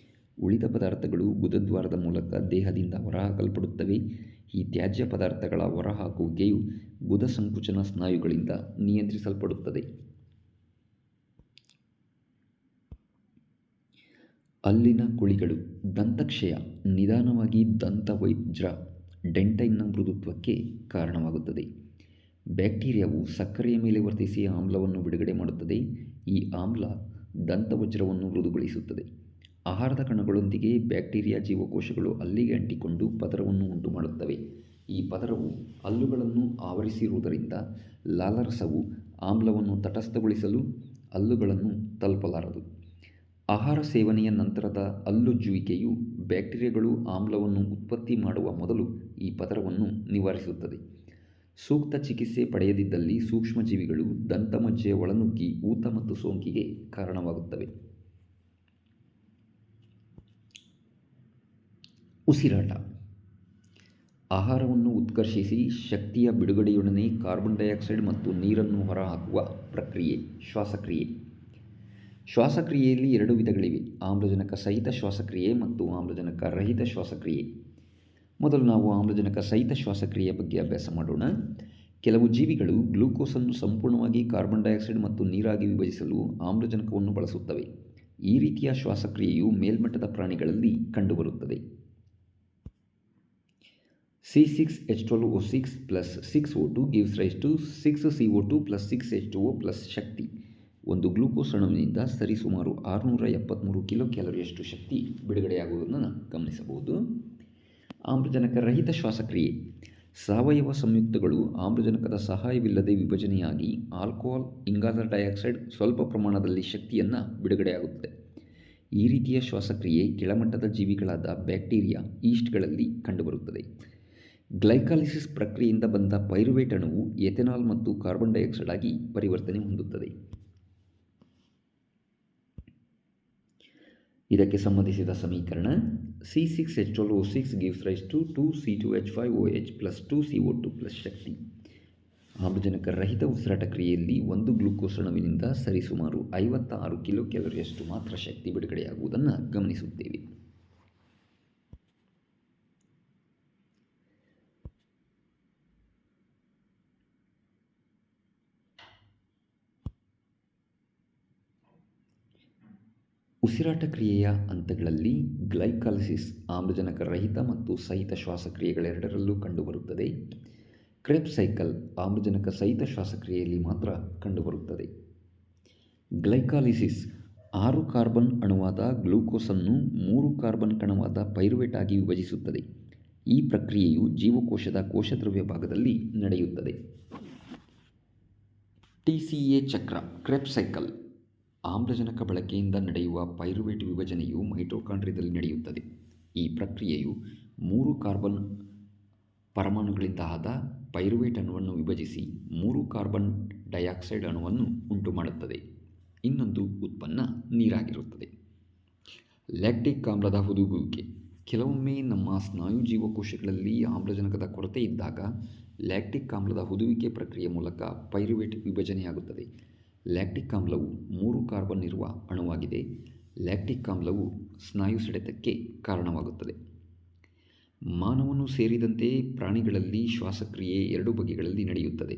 ಉಳಿದ ಪದಾರ್ಥಗಳು ಗುದದ್ವಾರದ ಮೂಲಕ ದೇಹದಿಂದ ಹೊರಹಾಕಲ್ಪಡುತ್ತವೆ. ಈ ತ್ಯಾಜ್ಯ ಪದಾರ್ಥಗಳ ಹೊರಹಾಕುವಿಕೆಯು ಗುದ ಸಂಕುಚನ ಸ್ನಾಯುಗಳಿಂದ ನಿಯಂತ್ರಿಸಲ್ಪಡುತ್ತದೆ. ಹಲ್ಲಿನ ಕುಳಿಗಳು. ದಂತಕ್ಷಯ ನಿಧಾನವಾಗಿ ದಂತವಜ್ರ ಡೆಂಟೈನ್ನ ಮೃದುತ್ವಕ್ಕೆ ಕಾರಣವಾಗುತ್ತದೆ. ಬ್ಯಾಕ್ಟೀರಿಯಾವು ಸಕ್ಕರೆಯ ಮೇಲೆ ವರ್ತಿಸಿ ಆಮ್ಲವನ್ನು ಬಿಡುಗಡೆ ಮಾಡುತ್ತದೆ. ಈ ಆಮ್ಲ ದಂತವಜ್ರವನ್ನು ಮೃದುಗೊಳಿಸುತ್ತದೆ. ಆಹಾರದ ಕಣಗಳೊಂದಿಗೆ ಬ್ಯಾಕ್ಟೀರಿಯಾ ಜೀವಕೋಶಗಳು ಹಲ್ಲಿಗೆ ಅಂಟಿಕೊಂಡು ಪದರವನ್ನು ಉಂಟುಮಾಡುತ್ತವೆ. ಈ ಪದರವು ಹಲ್ಲುಗಳನ್ನು ಆವರಿಸಿರುವುದರಿಂದ ಲಾಲಾರಸವು ಆಮ್ಲವನ್ನು ತಟಸ್ಥಗೊಳಿಸಲು ಹಲ್ಲುಗಳನ್ನು ತಲುಪಲಾರದು. ಆಹಾರ ಸೇವನೆಯ ನಂತರದ ಹಲ್ಲುಜ್ಜುವಿಕೆಯು ಬ್ಯಾಕ್ಟೀರಿಯಾಗಳು ಆಮ್ಲವನ್ನು ಉತ್ಪತ್ತಿ ಮಾಡುವ ಮೊದಲು ಈ ಪದರವನ್ನು ನಿವಾರಿಸುತ್ತದೆ. ಸೂಕ್ತ ಚಿಕಿತ್ಸೆ ಪಡೆಯದಿದ್ದಲ್ಲಿ ಸೂಕ್ಷ್ಮಜೀವಿಗಳು ದಂತಮಜ್ಜೆಯ ಒಳನುಗ್ಗಿ ಊತ ಮತ್ತು ಸೋಂಕಿಗೆ ಕಾರಣವಾಗುತ್ತವೆ. ಉಸಿರಾಟ. ಆಹಾರವನ್ನು ಉತ್ಕರ್ಷಿಸಿ ಶಕ್ತಿಯ ಬಿಡುಗಡೆಯೊಡನೆ ಕಾರ್ಬನ್ ಡೈಆಕ್ಸೈಡ್ ಮತ್ತು ನೀರನ್ನು ಹೊರಹಾಕುವ ಪ್ರಕ್ರಿಯೆ ಶ್ವಾಸಕ್ರಿಯೆ. ಶ್ವಾಸಕ್ರಿಯೆಯಲ್ಲಿ 2 ವಿಧಗಳಿವೆ: ಆಮ್ಲಜನಕ ಸಹಿತ ಶ್ವಾಸಕ್ರಿಯೆ ಮತ್ತು ಆಮ್ಲಜನಕ ರಹಿತ ಶ್ವಾಸಕ್ರಿಯೆ. ಮೊದಲು ನಾವು ಆಮ್ಲಜನಕ ಸಹಿತ ಶ್ವಾಸಕ್ರಿಯೆಯ ಬಗ್ಗೆ ಅಭ್ಯಾಸ ಮಾಡೋಣ. ಕೆಲವು ಜೀವಿಗಳು ಗ್ಲೂಕೋಸನ್ನು ಸಂಪೂರ್ಣವಾಗಿ ಕಾರ್ಬನ್ ಡೈಆಕ್ಸೈಡ್ ಮತ್ತು ನೀರಾಗಿ ವಿಭಜಿಸಲು ಆಮ್ಲಜನಕವನ್ನು ಬಳಸುತ್ತವೆ. ಈ ರೀತಿಯ ಶ್ವಾಸಕ್ರಿಯೆಯು ಮೇಲ್ಮಟ್ಟದ ಪ್ರಾಣಿಗಳಲ್ಲಿ ಕಂಡುಬರುತ್ತದೆ. C6H12O6 plus 6O2 gives rise to 6CO2 plus 6H2O plus ಶಕ್ತಿ. ಒಂದು ಗ್ಲೂಕೋಸ್ ಅಣುವಿನಿಂದ ಸರಿಸುಮಾರು 673 ಕಿಲೋ ಕ್ಯಾಲೋರಿಯಷ್ಟು ಶಕ್ತಿ ಬಿಡುಗಡೆಯಾಗುವುದನ್ನು ಗಮನಿಸಬಹುದು. ಆಮ್ಲಜನಕ ರಹಿತ ಶ್ವಾಸಕ್ರಿಯೆ. ಸಾವಯವ ಸಂಯುಕ್ತಗಳು ಆಮ್ಲಜನಕದ ಸಹಾಯವಿಲ್ಲದೆ ವಿಭಜನೆಯಾಗಿ ಆಲ್ಕೋಹಾಲ್, ಇಂಗಾಲದ ಡೈಆಕ್ಸೈಡ್, ಸ್ವಲ್ಪ ಪ್ರಮಾಣದಲ್ಲಿ ಶಕ್ತಿಯನ್ನು ಬಿಡುಗಡೆಯಾಗುತ್ತದೆ. ಈ ರೀತಿಯ ಶ್ವಾಸಕ್ರಿಯೆ ಕೆಳಮಟ್ಟದ ಜೀವಿಗಳಾದ ಬ್ಯಾಕ್ಟೀರಿಯಾ, ಈಸ್ಟ್ಗಳಲ್ಲಿ ಕಂಡುಬರುತ್ತದೆ. ಗ್ಲೈಕಾಲಿಸಿಸ್ ಪ್ರಕ್ರಿಯೆಯಿಂದ ಬಂದ ಪೈರುವೇಟ್ ಅಣುವು ಎಥೆನಾಲ್ ಮತ್ತು ಕಾರ್ಬನ್ ಡೈಆಕ್ಸೈಡ್ ಆಗಿ ಪರಿವರ್ತನೆ ಹೊಂದುತ್ತದೆ. ಇದಕ್ಕೆ ಸಂಬಂಧಿಸಿದ ಸಮೀಕರಣ C6H12O6 gives rise to 2C2H5OH plus 2CO2 plus ಶಕ್ತಿ. ಆಮ್ಲಜನಕ ರಹಿತ ಉಸಿರಾಟ ಕ್ರಿಯೆಯಲ್ಲಿ ಒಂದು ಗ್ಲೂಕೋಸ್ ಅಣುವಿನಿಂದ ಸರಿಸುಮಾರು 56 ಕಿಲೋ ಕ್ಯಾಲೋರಿಯಷ್ಟು ಮಾತ್ರ ಶಕ್ತಿ ಬಿಡುಗಡೆಯಾಗುವುದನ್ನು ಗಮನಿಸುತ್ತೇವೆ. ಉಸಿರಾಟ ಕ್ರಿಯೆಯ ಹಂತಗಳಲ್ಲಿ ಗ್ಲೈಕಾಲಿಸಿಸ್ ಆಮ್ಲಜನಕ ರಹಿತ ಮತ್ತು ಸಹಿತ ಶ್ವಾಸಕ್ರಿಯೆಗಳೆರಡರಲ್ಲೂ ಕಂಡುಬರುತ್ತದೆ. ಕ್ರೆಬ್ಸ್ ಸೈಕಲ್ ಆಮ್ಲಜನಕ ಸಹಿತ ಶ್ವಾಸಕ್ರಿಯೆಯಲ್ಲಿ ಮಾತ್ರ ಕಂಡುಬರುತ್ತದೆ. ಗ್ಲೈಕಾಲಿಸಿಸ್ 6 ಕಾರ್ಬನ್ ಅಣುವಾದ ಗ್ಲೂಕೋಸನ್ನು 3 ಕಾರ್ಬನ್ ಕಣವಾದ ಪೈರುವೇಟ್ ಆಗಿ ವಿಭಜಿಸುತ್ತದೆ. ಈ ಪ್ರಕ್ರಿಯೆಯು ಜೀವಕೋಶದ ಕೋಶದ್ರವ್ಯ ಭಾಗದಲ್ಲಿ ನಡೆಯುತ್ತದೆ. TCA ಚಕ್ರ ಕ್ರೆಬ್ಸ್ ಸೈಕಲ್ ಆಮ್ಲಜನಕ ಬಳಕೆಯಿಂದ ನಡೆಯುವ ಪೈರುವೇಟ್ ವಿಭಜನೆಯು ಮೈಟೊಕಾಂಡ್ರಿಯದಲ್ಲಿ ನಡೆಯುತ್ತದೆ. ಈ ಪ್ರಕ್ರಿಯೆಯು 3 ಕಾರ್ಬನ್ ಪರಮಾಣುಗಳಿಂದ ಆದ ಪೈರುವೇಟ್ ಅಣುವನ್ನು ವಿಭಜಿಸಿ 3 ಕಾರ್ಬನ್ ಡೈಆಕ್ಸೈಡ್ ಅಣುವನ್ನು ಉಂಟುಮಾಡುತ್ತದೆ. ಇನ್ನೊಂದು ಉತ್ಪನ್ನ ನೀರಾಗಿರುತ್ತದೆ. ಲ್ಯಾಕ್ಟಿಕ್ ಆಮ್ಲದ ಹುದುಗುವಿಕೆ. ಕೆಲವೊಮ್ಮೆ ನಮ್ಮ ಸ್ನಾಯು ಜೀವಕೋಶಗಳಲ್ಲಿ ಆಮ್ಲಜನಕದ ಕೊರತೆ ಇದ್ದಾಗ ಲ್ಯಾಕ್ಟಿಕ್ ಆಮ್ಲದ ಹುದುವಿಕೆ ಪ್ರಕ್ರಿಯೆ ಮೂಲಕ ಪೈರುವೇಟ್ ವಿಭಜನೆಯಾಗುತ್ತದೆ. ಲ್ಯಾಕ್ಟಿಕ್ ಆಮ್ಲವು 3 ಕಾರ್ಬನ್ ಇರುವ ಅಣುವಾಗಿದೆ. ಲ್ಯಾಕ್ಟಿಕ್ ಆಮ್ಲವು ಸ್ನಾಯು ಸೆಳೆತಕ್ಕೆ ಕಾರಣವಾಗುತ್ತದೆ. ಮಾನವನು ಸೇರಿದಂತೆ ಪ್ರಾಣಿಗಳಲ್ಲಿ ಶ್ವಾಸಕ್ರಿಯೆ 2 ಬಗೆಗಳಲ್ಲಿ ನಡೆಯುತ್ತದೆ: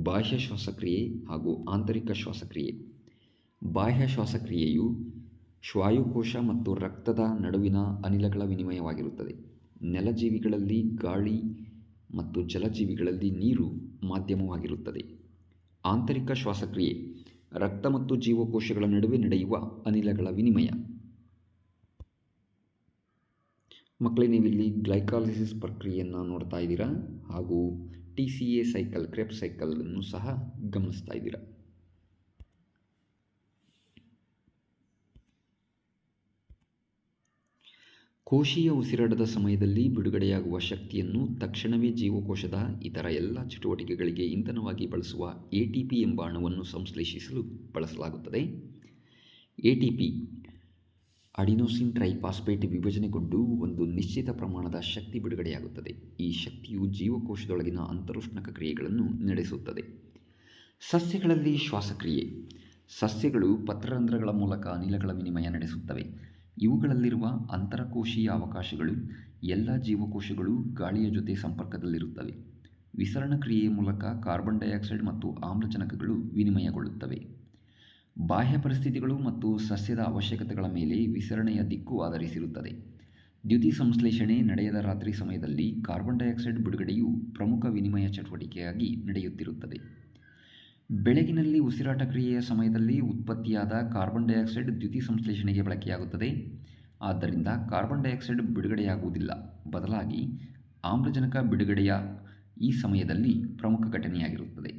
ಬಾಹ್ಯ ಶ್ವಾಸಕ್ರಿಯೆ ಹಾಗೂ ಆಂತರಿಕ ಶ್ವಾಸಕ್ರಿಯೆ. ಬಾಹ್ಯ ಶ್ವಾಸಕ್ರಿಯೆಯು ಶ್ವಾಯುಕೋಶ ಮತ್ತು ರಕ್ತದ ನಡುವಿನ ಅನಿಲಗಳ ವಿನಿಮಯವಾಗಿರುತ್ತದೆ. ನೆಲಜೀವಿಗಳಲ್ಲಿ ಗಾಳಿ ಮತ್ತು ಜಲಜೀವಿಗಳಲ್ಲಿ ನೀರು ಮಾಧ್ಯಮವಾಗಿರುತ್ತದೆ. ಆಂತರಿಕ ಶ್ವಾಸಕ್ರಿಯೆ ರಕ್ತ ಮತ್ತು ಜೀವಕೋಶಗಳ ನಡುವೆ ನಡೆಯುವ ಅನಿಲಗಳ ವಿನಿಮಯ. ಮಕ್ಕಳೇ, ನೀವಿಲ್ಲಿ ಗ್ಲೈಕಾಲಿಸಿಸ್ ಪ್ರಕ್ರಿಯೆಯನ್ನು ನೋಡ್ತಾ ಇದ್ದೀರಾ ಹಾಗೂ TCA ಸೈಕಲ್, ಕ್ರೆಬ್ಸ್ ಸೈಕಲನ್ನು ಸಹ ಗಮನಿಸ್ತಾ ಇದ್ದೀರಾ. ಕೋಶೀಯ ಉಸಿರಾಟದ ಸಮಯದಲ್ಲಿ ಬಿಡುಗಡೆಯಾಗುವ ಶಕ್ತಿಯನ್ನು ತಕ್ಷಣವೇ ಜೀವಕೋಶದ ಇತರ ಎಲ್ಲ ಚಟುವಟಿಕೆಗಳಿಗೆ ಇಂಧನವಾಗಿ ಬಳಸುವ ATP ಎಂಬ ಅಣುವನ್ನು ಸಂಶ್ಲೇಷಿಸಲು ಬಳಸಲಾಗುತ್ತದೆ. ATP ಅಡಿನೋಸಿನ್ ಟ್ರೈಫಾಸ್ಫೇಟ್ ವಿಭಜನೆಗೊಂಡು ಒಂದು ನಿಶ್ಚಿತ ಪ್ರಮಾಣದ ಶಕ್ತಿ ಬಿಡುಗಡೆಯಾಗುತ್ತದೆ. ಈ ಶಕ್ತಿಯು ಜೀವಕೋಶದೊಳಗಿನ ಅಂತರುಷ್ಣಕ ಕ್ರಿಯೆಗಳನ್ನು ನಡೆಸುತ್ತದೆ. ಸಸ್ಯಗಳಲ್ಲಿ ಶ್ವಾಸಕ್ರಿಯೆ ಸಸ್ಯಗಳು ಪತ್ರರಂಧ್ರಗಳ ಮೂಲಕ ಅನಿಲಗಳ ವಿನಿಮಯ ನಡೆಸುತ್ತವೆ. ಇವುಗಳಲ್ಲಿರುವ ಅಂತರಕೋಶೀಯ ಅವಕಾಶಗಳು ಎಲ್ಲ ಜೀವಕೋಶಗಳು ಗಾಳಿಯ ಜೊತೆ ಸಂಪರ್ಕದಲ್ಲಿರುತ್ತವೆ. ವಿಸರಣ ಕ್ರಿಯೆಯ ಮೂಲಕ ಕಾರ್ಬನ್ ಡೈಆಕ್ಸೈಡ್ ಮತ್ತು ಆಮ್ಲಜನಕಗಳು ವಿನಿಮಯಗೊಳ್ಳುತ್ತವೆ. ಬಾಹ್ಯ ಪರಿಸ್ಥಿತಿಗಳು ಮತ್ತು ಸಸ್ಯದ ಅವಶ್ಯಕತೆಗಳ ಮೇಲೆ ವಿಸರಣೆಯ ದಿಕ್ಕು ಆಧರಿಸಿರುತ್ತದೆ. ದ್ಯುತಿ ಸಂಶ್ಲೇಷಣೆ ನಡೆಯದ ರಾತ್ರಿ ಸಮಯದಲ್ಲಿ ಕಾರ್ಬನ್ ಡೈಆಕ್ಸೈಡ್ ಬಿಡುಗಡೆಯು ಪ್ರಮುಖ ವಿನಿಮಯ ಚಟುವಟಿಕೆಯಾಗಿ ನಡೆಯುತ್ತಿರುತ್ತದೆ. ಬೆಳಗಿನಲ್ಲಿ ಉಸಿರಾಟ ಕ್ರಿಯೆಯ ಸಮಯದಲ್ಲಿ ಉತ್ಪತ್ತಿಯಾದ ಕಾರ್ಬನ್ ಡೈಆಕ್ಸೈಡ್ ದ್ಯುತಿ ಸಂಶ್ಲೇಷಣೆಗೆ ಬಳಕೆಯಾಗುತ್ತದೆ. ಆದ್ದರಿಂದ ಕಾರ್ಬನ್ ಡೈಆಕ್ಸೈಡ್ ಬಿಡುಗಡೆಯಾಗುವುದಿಲ್ಲ, ಬದಲಾಗಿ ಆಮ್ಲಜನಕ ಬಿಡುಗಡೆಯ ಈ ಸಮಯದಲ್ಲಿ ಪ್ರಮುಖ ಘಟನೆಯಾಗಿರುತ್ತದೆ.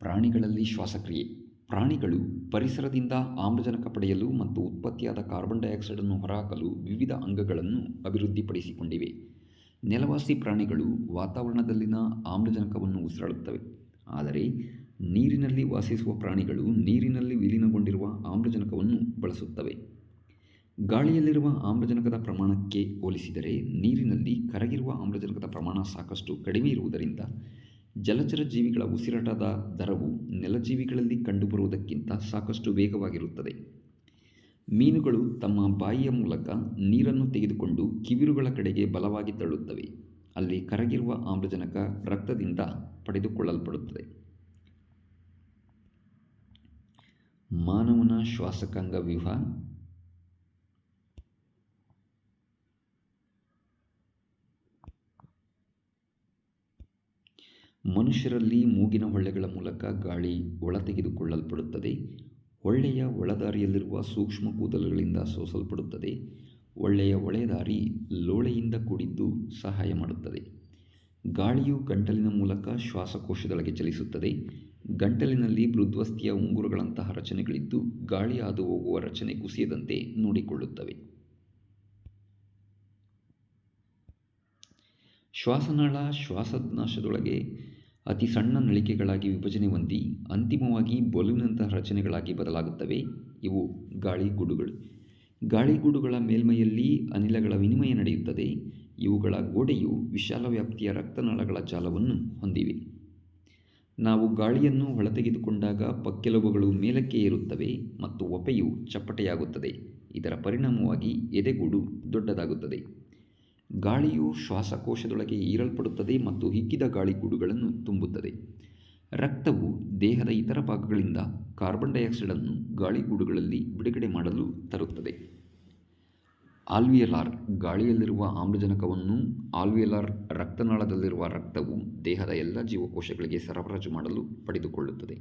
ಪ್ರಾಣಿಗಳಲ್ಲಿ ಶ್ವಾಸಕ್ರಿಯೆ ಪ್ರಾಣಿಗಳು ಪರಿಸರದಿಂದ ಆಮ್ಲಜನಕ ಪಡೆಯಲು ಮತ್ತು ಉತ್ಪತ್ತಿಯಾದ ಕಾರ್ಬನ್ ಡೈಆಕ್ಸೈಡನ್ನು ಹೊರಹಾಕಲು ವಿವಿಧ ಅಂಗಗಳನ್ನು ಅಭಿವೃದ್ಧಿಪಡಿಸಿಕೊಂಡಿವೆ. ನೆಲವಾಸಿ ಪ್ರಾಣಿಗಳು ವಾತಾವರಣದಲ್ಲಿನ ಆಮ್ಲಜನಕವನ್ನು ಉಸಿರಾಡುತ್ತವೆ, ಆದರೆ ನೀರಿನಲ್ಲಿ ವಾಸಿಸುವ ಪ್ರಾಣಿಗಳು ನೀರಿನಲ್ಲಿ ವಿಲೀನಗೊಂಡಿರುವ ಆಮ್ಲಜನಕವನ್ನು ಬಳಸುತ್ತವೆ. ಗಾಳಿಯಲ್ಲಿರುವ ಆಮ್ಲಜನಕದ ಪ್ರಮಾಣಕ್ಕೆ ಹೋಲಿಸಿದರೆ ನೀರಿನಲ್ಲಿ ಕರಗಿರುವ ಆಮ್ಲಜನಕದ ಪ್ರಮಾಣ ಸಾಕಷ್ಟು ಕಡಿಮೆ ಇರುವುದರಿಂದ ಜಲಚರ ಜೀವಿಗಳ ಉಸಿರಾಟದ ದರವು ನೆಲಜೀವಿಗಳಲ್ಲಿ ಕಂಡುಬರುವುದಕ್ಕಿಂತ ಸಾಕಷ್ಟು ವೇಗವಾಗಿರುತ್ತದೆ. ಮೀನುಗಳು ತಮ್ಮ ಬಾಯಿಯ ಮೂಲಕ ನೀರನ್ನು ತೆಗೆದುಕೊಂಡು ಕಿವಿರುಗಳ ಕಡೆಗೆ ಬಲವಾಗಿ ತಳ್ಳುತ್ತವೆ. ಅಲ್ಲಿ ಕರಗಿರುವ ಆಮ್ಲಜನಕ ರಕ್ತದಿಂದ ಪಡೆದುಕೊಳ್ಳಲ್ಪಡುತ್ತದೆ. ಮಾನವನ ಶ್ವಾಸಕಾಂಗ ವ್ಯೂಹ ಮನುಷ್ಯರಲ್ಲಿ ಮೂಗಿನ ಹೊಳ್ಳೆಗಳ ಮೂಲಕ ಗಾಳಿ ಒಳತೆಗೆದುಕೊಳ್ಳಲ್ಪಡುತ್ತದೆ. ಹೊಳ್ಳೆಯ ಒಳದಾರಿಯಲ್ಲಿರುವ ಸೂಕ್ಷ್ಮ ಕೂದಲುಗಳಿಂದ ಸೋಸಲ್ಪಡುತ್ತದೆ. ಹೊಳ್ಳೆಯ ಒಳದಾರಿ ಲೋಳೆಯಿಂದ ಕೂಡಿದ್ದು ಸಹಾಯ ಮಾಡುತ್ತದೆ. ಗಾಳಿಯು ಗಂಟಲಿನ ಮೂಲಕ ಶ್ವಾಸಕೋಶದೊಳಗೆ ಚಲಿಸುತ್ತದೆ. ಗಂಟಲಿನಲ್ಲಿ ಮೃದ್ವಸ್ಥಿಯ ಉಂಗುರಗಳಂತಹ ರಚನೆಗಳಿದ್ದು ಗಾಳಿ ಹಾದು ಹೋಗುವ ರಚನೆ ಕುಸಿಯದಂತೆ ನೋಡಿಕೊಳ್ಳುತ್ತವೆ. ಶ್ವಾಸನಾಳ ಶ್ವಾಸನಾಳದೊಳಗೆ ಅತಿ ಸಣ್ಣ ನಳಿಕೆಗಳಾಗಿ ವಿಭಜನೆ ಹೊಂದಿ ಅಂತಿಮವಾಗಿ ಬಲೂನ್ನಂತಹ ರಚನೆಗಳಾಗಿ ಬದಲಾಗುತ್ತವೆ. ಇವು ಗಾಳಿಗೂಡುಗಳು. ಗಾಳಿಗೂಡುಗಳ ಮೇಲ್ಮೈಯಲ್ಲಿ ಅನಿಲಗಳ ವಿನಿಮಯ ನಡೆಯುತ್ತದೆ. ಇವುಗಳ ಗೋಡೆಯು ವಿಶಾಲ ವ್ಯಾಪ್ತಿಯ ರಕ್ತನಾಳಗಳ ಜಾಲವನ್ನು ಹೊಂದಿವೆ. ನಾವು ಗಾಳಿಯನ್ನು ಹೊರತೆಗೆದುಕೊಂಡಾಗ ಪಕ್ಕೆಲುಬುಗಳು ಮೇಲಕ್ಕೆ ಏರುತ್ತವೆ ಮತ್ತು ಹೊಪ್ಪೆಯು ಚಪ್ಪಟೆಯಾಗುತ್ತದೆ. ಇದರ ಪರಿಣಾಮವಾಗಿ ಎದೆಗೂಡು ದೊಡ್ಡದಾಗುತ್ತದೆ. ಗಾಳಿಯು ಶ್ವಾಸಕೋಶದೊಳಗೆ ಹೀರಲ್ಪಡುತ್ತದೆ ಮತ್ತು ಹಿಗ್ಗಿದ ಗಾಳಿಗೂಡುಗಳನ್ನು ತುಂಬುತ್ತದೆ. ರಕ್ತವು ದೇಹದ ಇತರ ಭಾಗಗಳಿಂದ ಕಾರ್ಬನ್ ಡೈಆಕ್ಸೈಡನ್ನು ಗಾಳಿಗೂಡುಗಳಲ್ಲಿ ಬಿಡುಗಡೆ ಮಾಡಲು ತರುತ್ತದೆ. ಆಲ್ವಿಯೋಲಾರ್ ಗಾಳಿಯಲ್ಲಿರುವ ಆಮ್ಲಜನಕವನ್ನು ಆಲ್ವಿಯೋಲಾರ್ ರಕ್ತನಾಳದಲ್ಲಿರುವ ರಕ್ತವು ದೇಹದ ಎಲ್ಲ ಜೀವಕೋಶಗಳಿಗೆ ಸರಬರಾಜು ಮಾಡಲು ಪಡೆದುಕೊಳ್ಳುತ್ತದೆ.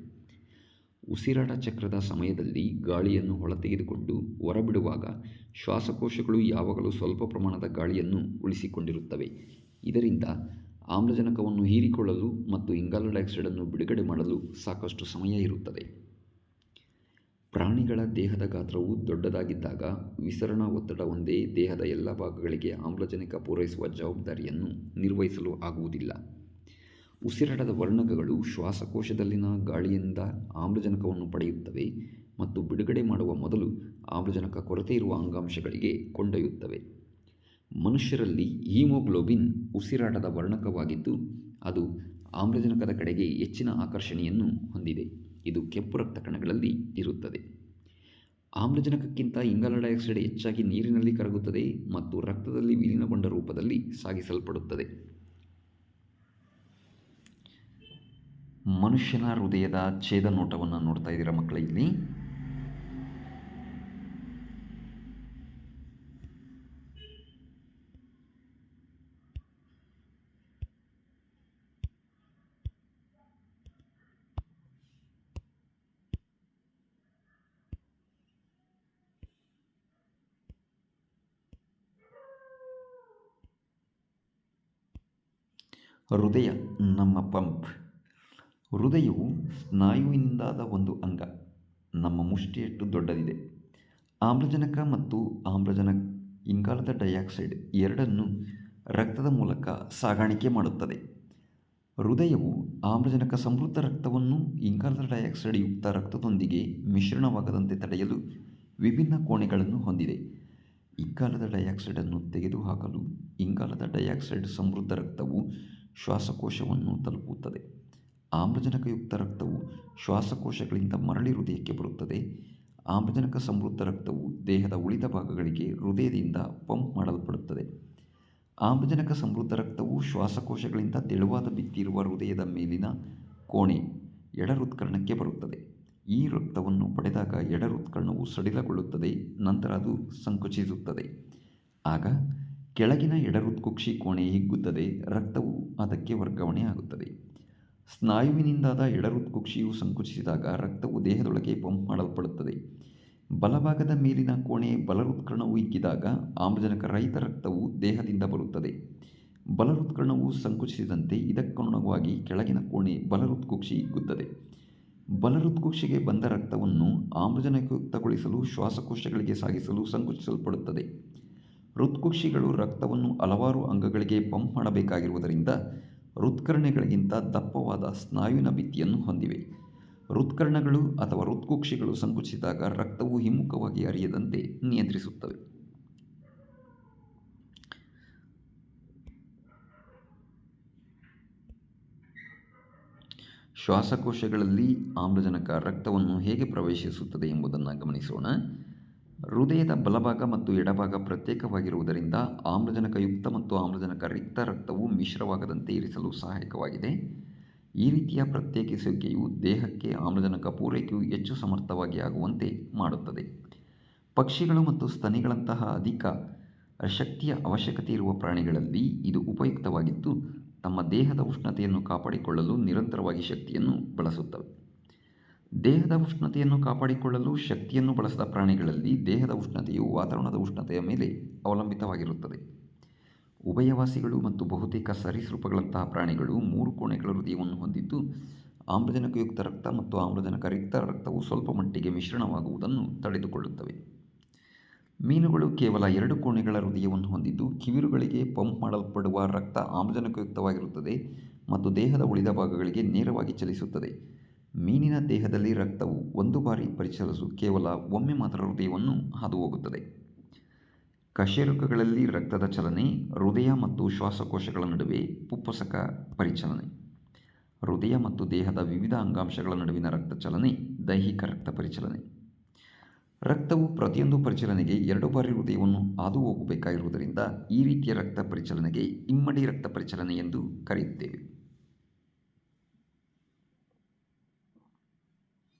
ಉಸಿರಾಟ ಚಕ್ರದ ಸಮಯದಲ್ಲಿ ಗಾಳಿಯನ್ನು ಹೊರತೆಗೆದುಕೊಂಡು ಹೊರಬಿಡುವಾಗ ಶ್ವಾಸಕೋಶಗಳು ಯಾವಾಗಲೂ ಸ್ವಲ್ಪ ಪ್ರಮಾಣದ ಗಾಳಿಯನ್ನು ಉಳಿಸಿಕೊಂಡಿರುತ್ತವೆ. ಇದರಿಂದ ಆಮ್ಲಜನಕವನ್ನು ಹೀರಿಕೊಳ್ಳಲು ಮತ್ತು ಇಂಗಾಲ ಡೈಆಕ್ಸೈಡನ್ನು ಬಿಡುಗಡೆ ಮಾಡಲು ಸಾಕಷ್ಟು ಸಮಯ ಇರುತ್ತದೆ. ಪ್ರಾಣಿಗಳ ದೇಹದ ಗಾತ್ರವು ದೊಡ್ಡದಾಗಿದ್ದಾಗ ವಿಸರಣಾ ಒತ್ತಡ ಒಂದೇ ದೇಹದ ಎಲ್ಲ ಭಾಗಗಳಿಗೆ ಆಮ್ಲಜನಕ ಪೂರೈಸುವ ಜವಾಬ್ದಾರಿಯನ್ನು ನಿರ್ವಹಿಸಲು ಆಗುವುದಿಲ್ಲ. ಉಸಿರಾಟದ ವರ್ಣಕಗಳು ಶ್ವಾಸಕೋಶದಲ್ಲಿನ ಗಾಳಿಯಿಂದ ಆಮ್ಲಜನಕವನ್ನು ಪಡೆಯುತ್ತವೆ ಮತ್ತು ಬಿಡುಗಡೆ ಮಾಡುವ ಮೊದಲು ಆಮ್ಲಜನಕ ಕೊರತೆ ಇರುವ ಅಂಗಾಂಶಗಳಿಗೆ ಕೊಂಡೊಯ್ಯುತ್ತವೆ. ಮನುಷ್ಯರಲ್ಲಿ ಹೀಮೋಗ್ಲೋಬಿನ್ ಉಸಿರಾಟದ ವರ್ಣಕವಾಗಿದ್ದು ಅದು ಆಮ್ಲಜನಕದ ಕಡೆಗೆ ಹೆಚ್ಚಿನ ಆಕರ್ಷಣೆಯನ್ನು ಹೊಂದಿದೆ. ಇದು ಕೆಂಪು ರಕ್ತ ಕಣಗಳಲ್ಲಿ ಇರುತ್ತದೆ. ಆಮ್ಲಜನಕಕ್ಕಿಂತ ಇಂಗಾಲ ಡೈಆಕ್ಸೈಡ್ ಹೆಚ್ಚಾಗಿ ನೀರಿನಲ್ಲಿ ಕರಗುತ್ತದೆ ಮತ್ತು ರಕ್ತದಲ್ಲಿ ವಿಲೀನಗೊಂಡ ರೂಪದಲ್ಲಿ ಸಾಗಿಸಲ್ಪಡುತ್ತದೆ. ಮನುಷ್ಯನ ಹೃದಯದ ಛೇದ ನೋಟವನ್ನು ನೋಡ್ತಾ ಇದ್ದೀರಾ ಮಕ್ಕಳ ಇಲ್ಲಿ. ಹೃದಯ ನಮ್ಮ ಪಂಪ್. ಹೃದಯವು ಸ್ನಾಯುವಿನಿಂದಾದ ಒಂದು ಅಂಗ. ನಮ್ಮ ಮುಷ್ಟಿಯಷ್ಟು ದೊಡ್ಡದಿದೆ. ಆಮ್ಲಜನಕ ಮತ್ತು ಇಂಗಾಲದ ಡೈಆಕ್ಸೈಡ್ ಎರಡನ್ನೂ ರಕ್ತದ ಮೂಲಕ ಸಾಗಾಣಿಕೆ ಮಾಡುತ್ತದೆ. ಹೃದಯವು ಆಮ್ಲಜನಕ ಸಮೃದ್ಧ ರಕ್ತವನ್ನು ಇಂಗಾಲದ ಡೈಆಕ್ಸೈಡ್ ಯುಕ್ತ ರಕ್ತದೊಂದಿಗೆ ಮಿಶ್ರಣವಾಗದಂತೆ ತಡೆಯಲು ವಿಭಿನ್ನ ಕೋಣೆಗಳನ್ನು ಹೊಂದಿದೆ. ಇಂಗಾಲದ ಡೈಆಕ್ಸೈಡನ್ನು ತೆಗೆದುಹಾಕಲು ಇಂಗಾಲದ ಡೈಆಕ್ಸೈಡ್ ಸಮೃದ್ಧ ರಕ್ತವು ಶ್ವಾಸಕೋಶವನ್ನು ತಲುಪುತ್ತದೆ. ಆಮ್ಲಜನಕಯುಕ್ತ ರಕ್ತವು ಶ್ವಾಸಕೋಶಗಳಿಂದ ಮರಳಿ ಹೃದಯಕ್ಕೆ ಬರುತ್ತದೆ. ಆಮ್ಲಜನಕ ಸಮೃದ್ಧ ರಕ್ತವು ದೇಹದ ಉಳಿದ ಭಾಗಗಳಿಗೆ ಹೃದಯದಿಂದ ಪಂಪ್ ಮಾಡಲ್ಪಡುತ್ತದೆ. ಆಮ್ಲಜನಕ ಸಮೃದ್ಧ ರಕ್ತವು ಶ್ವಾಸಕೋಶಗಳಿಂದ ತೆಳುವಾದ ಭಿತ್ತಿಯಿರುವ ಹೃದಯದ ಮೇಲಿನ ಕೋಣೆ ಎಡ ಹೃತ್ಕರ್ಣಕ್ಕೆ ಬರುತ್ತದೆ. ಈ ರಕ್ತವನ್ನು ಪಡೆದಾಗ ಎಡ ಹೃತ್ಕರ್ಣವು ಸಡಿಲಗೊಳ್ಳುತ್ತದೆ, ನಂತರ ಅದು ಸಂಕುಚಿಸುತ್ತದೆ. ಆಗ ಕೆಳಗಿನ ಎಡ ಹೃತ್ಕುಕ್ಷಿ ಕೋಣೆ ಹಿಗ್ಗುತ್ತದೆ, ರಕ್ತವು ಅದಕ್ಕೆ ವರ್ಗಾವಣೆ ಆಗುತ್ತದೆ. ಸ್ನಾಯುವಿನಿಂದಾದ ಎಡ ಹೃತ್ಕುಕ್ಷಿಯು ಸಂಕುಚಿಸಿದಾಗ ರಕ್ತವು ದೇಹದೊಳಗೆ ಪಂಪ್ ಮಾಡಲ್ಪಡುತ್ತದೆ. ಬಲಭಾಗದ ಮೇಲಿನ ಕೋಣೆ ಬಲ ಹೃತ್ಕರ್ಣವು ಹಿಗ್ಗಿದಾಗ ಆಮ್ಲಜನಕ ರಹಿತ ರಕ್ತವು ದೇಹದಿಂದ ಬರುತ್ತದೆ. ಬಲ ಹೃತ್ಕರ್ಣವು ಸಂಕುಚಿಸಿದಂತೆ ಇದಕ್ಕನುಗುಣವಾಗಿ ಕೆಳಗಿನ ಕೋಣೆ ಬಲ ಹೃತ್ಕುಕ್ಷಿ ಹಿಗ್ಗುತ್ತದೆ. ಬಲ ಹೃತ್ಕುಕ್ಷಿಗೆ ಬಂದ ರಕ್ತವನ್ನು ಆಮ್ಲಜನಕಯುಕ್ತಗೊಳಿಸಲು ಶ್ವಾಸಕೋಶಗಳಿಗೆ ಸಾಗಿಸಲು ಸಂಕುಚಿಸಲ್ಪಡುತ್ತದೆ. ಹೃತ್ಕುಕ್ಷಿಗಳು ರಕ್ತವನ್ನು ಹಲವಾರು ಅಂಗಗಳಿಗೆ ಪಂಪ್ ಮಾಡಬೇಕಾಗಿರುವುದರಿಂದ ಹೃತ್ಕರ್ಣಗಳಿಗಿಂತ ದಪ್ಪವಾದ ಸ್ನಾಯುವಿನ ಭಿತ್ತಿಯನ್ನು ಹೊಂದಿವೆ. ಹೃತ್ಕರ್ಣಗಳು ಅಥವಾ ಹೃತ್ಕುಕ್ಷಿಗಳು ಸಂಕುಚಿಸಿದಾಗ ರಕ್ತವು ಹಿಮ್ಮುಖವಾಗಿ ಹರಿಯದಂತೆ ನಿಯಂತ್ರಿಸುತ್ತವೆ. ಶ್ವಾಸಕೋಶಗಳಲ್ಲಿ ಆಮ್ಲಜನಕ ರಕ್ತವನ್ನು ಹೇಗೆ ಪ್ರವೇಶಿಸುತ್ತದೆ ಎಂಬುದನ್ನು ಗಮನಿಸೋಣ. ಹೃದಯದ ಬಲಭಾಗ ಮತ್ತು ಎಡಭಾಗ ಪ್ರತ್ಯೇಕವಾಗಿರುವುದರಿಂದ ಆಮ್ಲಜನಕಯುಕ್ತ ಮತ್ತು ಆಮ್ಲಜನಕ ರಹಿತ ರಕ್ತವು ಮಿಶ್ರವಾಗದಂತೆ ಇರಿಸಲು ಸಹಾಯಕವಾಗಿದೆ. ಈ ರೀತಿಯ ಪ್ರತ್ಯೇಕಿಸುವಿಕೆಯು ದೇಹಕ್ಕೆ ಆಮ್ಲಜನಕ ಪೂರೈಕೆಯು ಹೆಚ್ಚು ಸಮರ್ಥವಾಗಿ ಆಗುವಂತೆ ಮಾಡುತ್ತದೆ. ಪಕ್ಷಿಗಳು ಮತ್ತು ಸ್ತನಿಗಳಂತಹ ಅಧಿಕ ಶಕ್ತಿಯ ಅವಶ್ಯಕತೆ ಇರುವ ಪ್ರಾಣಿಗಳಲ್ಲಿ ಇದು ಉಪಯುಕ್ತವಾಗಿದ್ದು, ತಮ್ಮ ದೇಹದ ಉಷ್ಣತೆಯನ್ನು ಕಾಪಾಡಿಕೊಳ್ಳಲು ನಿರಂತರವಾಗಿ ಶಕ್ತಿಯನ್ನು ಬಳಸುತ್ತವೆ. ದೇಹದ ಉಷ್ಣತೆಯನ್ನು ಕಾಪಾಡಿಕೊಳ್ಳಲು ಶಕ್ತಿಯನ್ನು ಬಳಸದ ಪ್ರಾಣಿಗಳಲ್ಲಿ ದೇಹದ ಉಷ್ಣತೆಯು ವಾತಾವರಣದ ಉಷ್ಣತೆಯ ಮೇಲೆ ಅವಲಂಬಿತವಾಗಿರುತ್ತದೆ. ಉಭಯವಾಸಿಗಳು ಮತ್ತು ಬಹುತೇಕ ಸರೀಸೃಪಗಳಂತಹ ಪ್ರಾಣಿಗಳು 3 ಕೋಣೆಗಳ ಹೃದಯವನ್ನು ಹೊಂದಿದ್ದು, ಆಮ್ಲಜನಕಯುಕ್ತ ರಕ್ತ ಮತ್ತು ಆಮ್ಲಜನಕ ರಹಿತ ರಕ್ತವು ಸ್ವಲ್ಪ ಮಟ್ಟಿಗೆ ಮಿಶ್ರಣವಾಗುವುದನ್ನು ತಡೆದುಕೊಳ್ಳುತ್ತವೆ. ಮೀನುಗಳು ಕೇವಲ 2 ಕೋಣೆಗಳ ಹೃದಯವನ್ನು ಹೊಂದಿದ್ದು, ಕಿವಿರುಗಳಿಗೆ ಪಂಪ್ ಮಾಡಲ್ಪಡುವ ರಕ್ತ ಆಮ್ಲಜನಕಯುಕ್ತವಾಗಿರುತ್ತದೆ ಮತ್ತು ದೇಹದ ಉಳಿದ ಭಾಗಗಳಿಗೆ ನೇರವಾಗಿ ಚಲಿಸುತ್ತದೆ. ಮೀನಿನ ದೇಹದಲ್ಲಿ ರಕ್ತವು ಒಂದು ಬಾರಿ ಪರಿಚಲಿಸಲು ಕೇವಲ ಒಮ್ಮೆ ಮಾತ್ರ ಹೃದಯವನ್ನು ಹಾದುಹೋಗುತ್ತದೆ. ಕಶೇರುಕಗಳಲ್ಲಿ ರಕ್ತದ ಚಲನೆ, ಹೃದಯ ಮತ್ತು ಶ್ವಾಸಕೋಶಗಳ ನಡುವೆ ಪುಪ್ಪಸಕ ಪರಿಚಲನೆ. ಹೃದಯ ಮತ್ತು ದೇಹದ ವಿವಿಧ ಅಂಗಾಂಶಗಳ ನಡುವಿನ ರಕ್ತ ಚಲನೆ ದೈಹಿಕ ರಕ್ತ ಪರಿಚಲನೆ. ರಕ್ತವು ಪ್ರತಿಯೊಂದು ಪರಿಚಲನೆಗೆ 2 ಬಾರಿ ಹೃದಯವನ್ನು ಹಾದು ಹೋಗಬೇಕಾಗಿರುವುದರಿಂದ ಈ ರೀತಿಯ ರಕ್ತ ಪರಿಚಲನೆಗೆ ಇಮ್ಮಡಿ ರಕ್ತ ಪರಿಚಲನೆ ಎಂದು ಕರೆಯುತ್ತೇವೆ.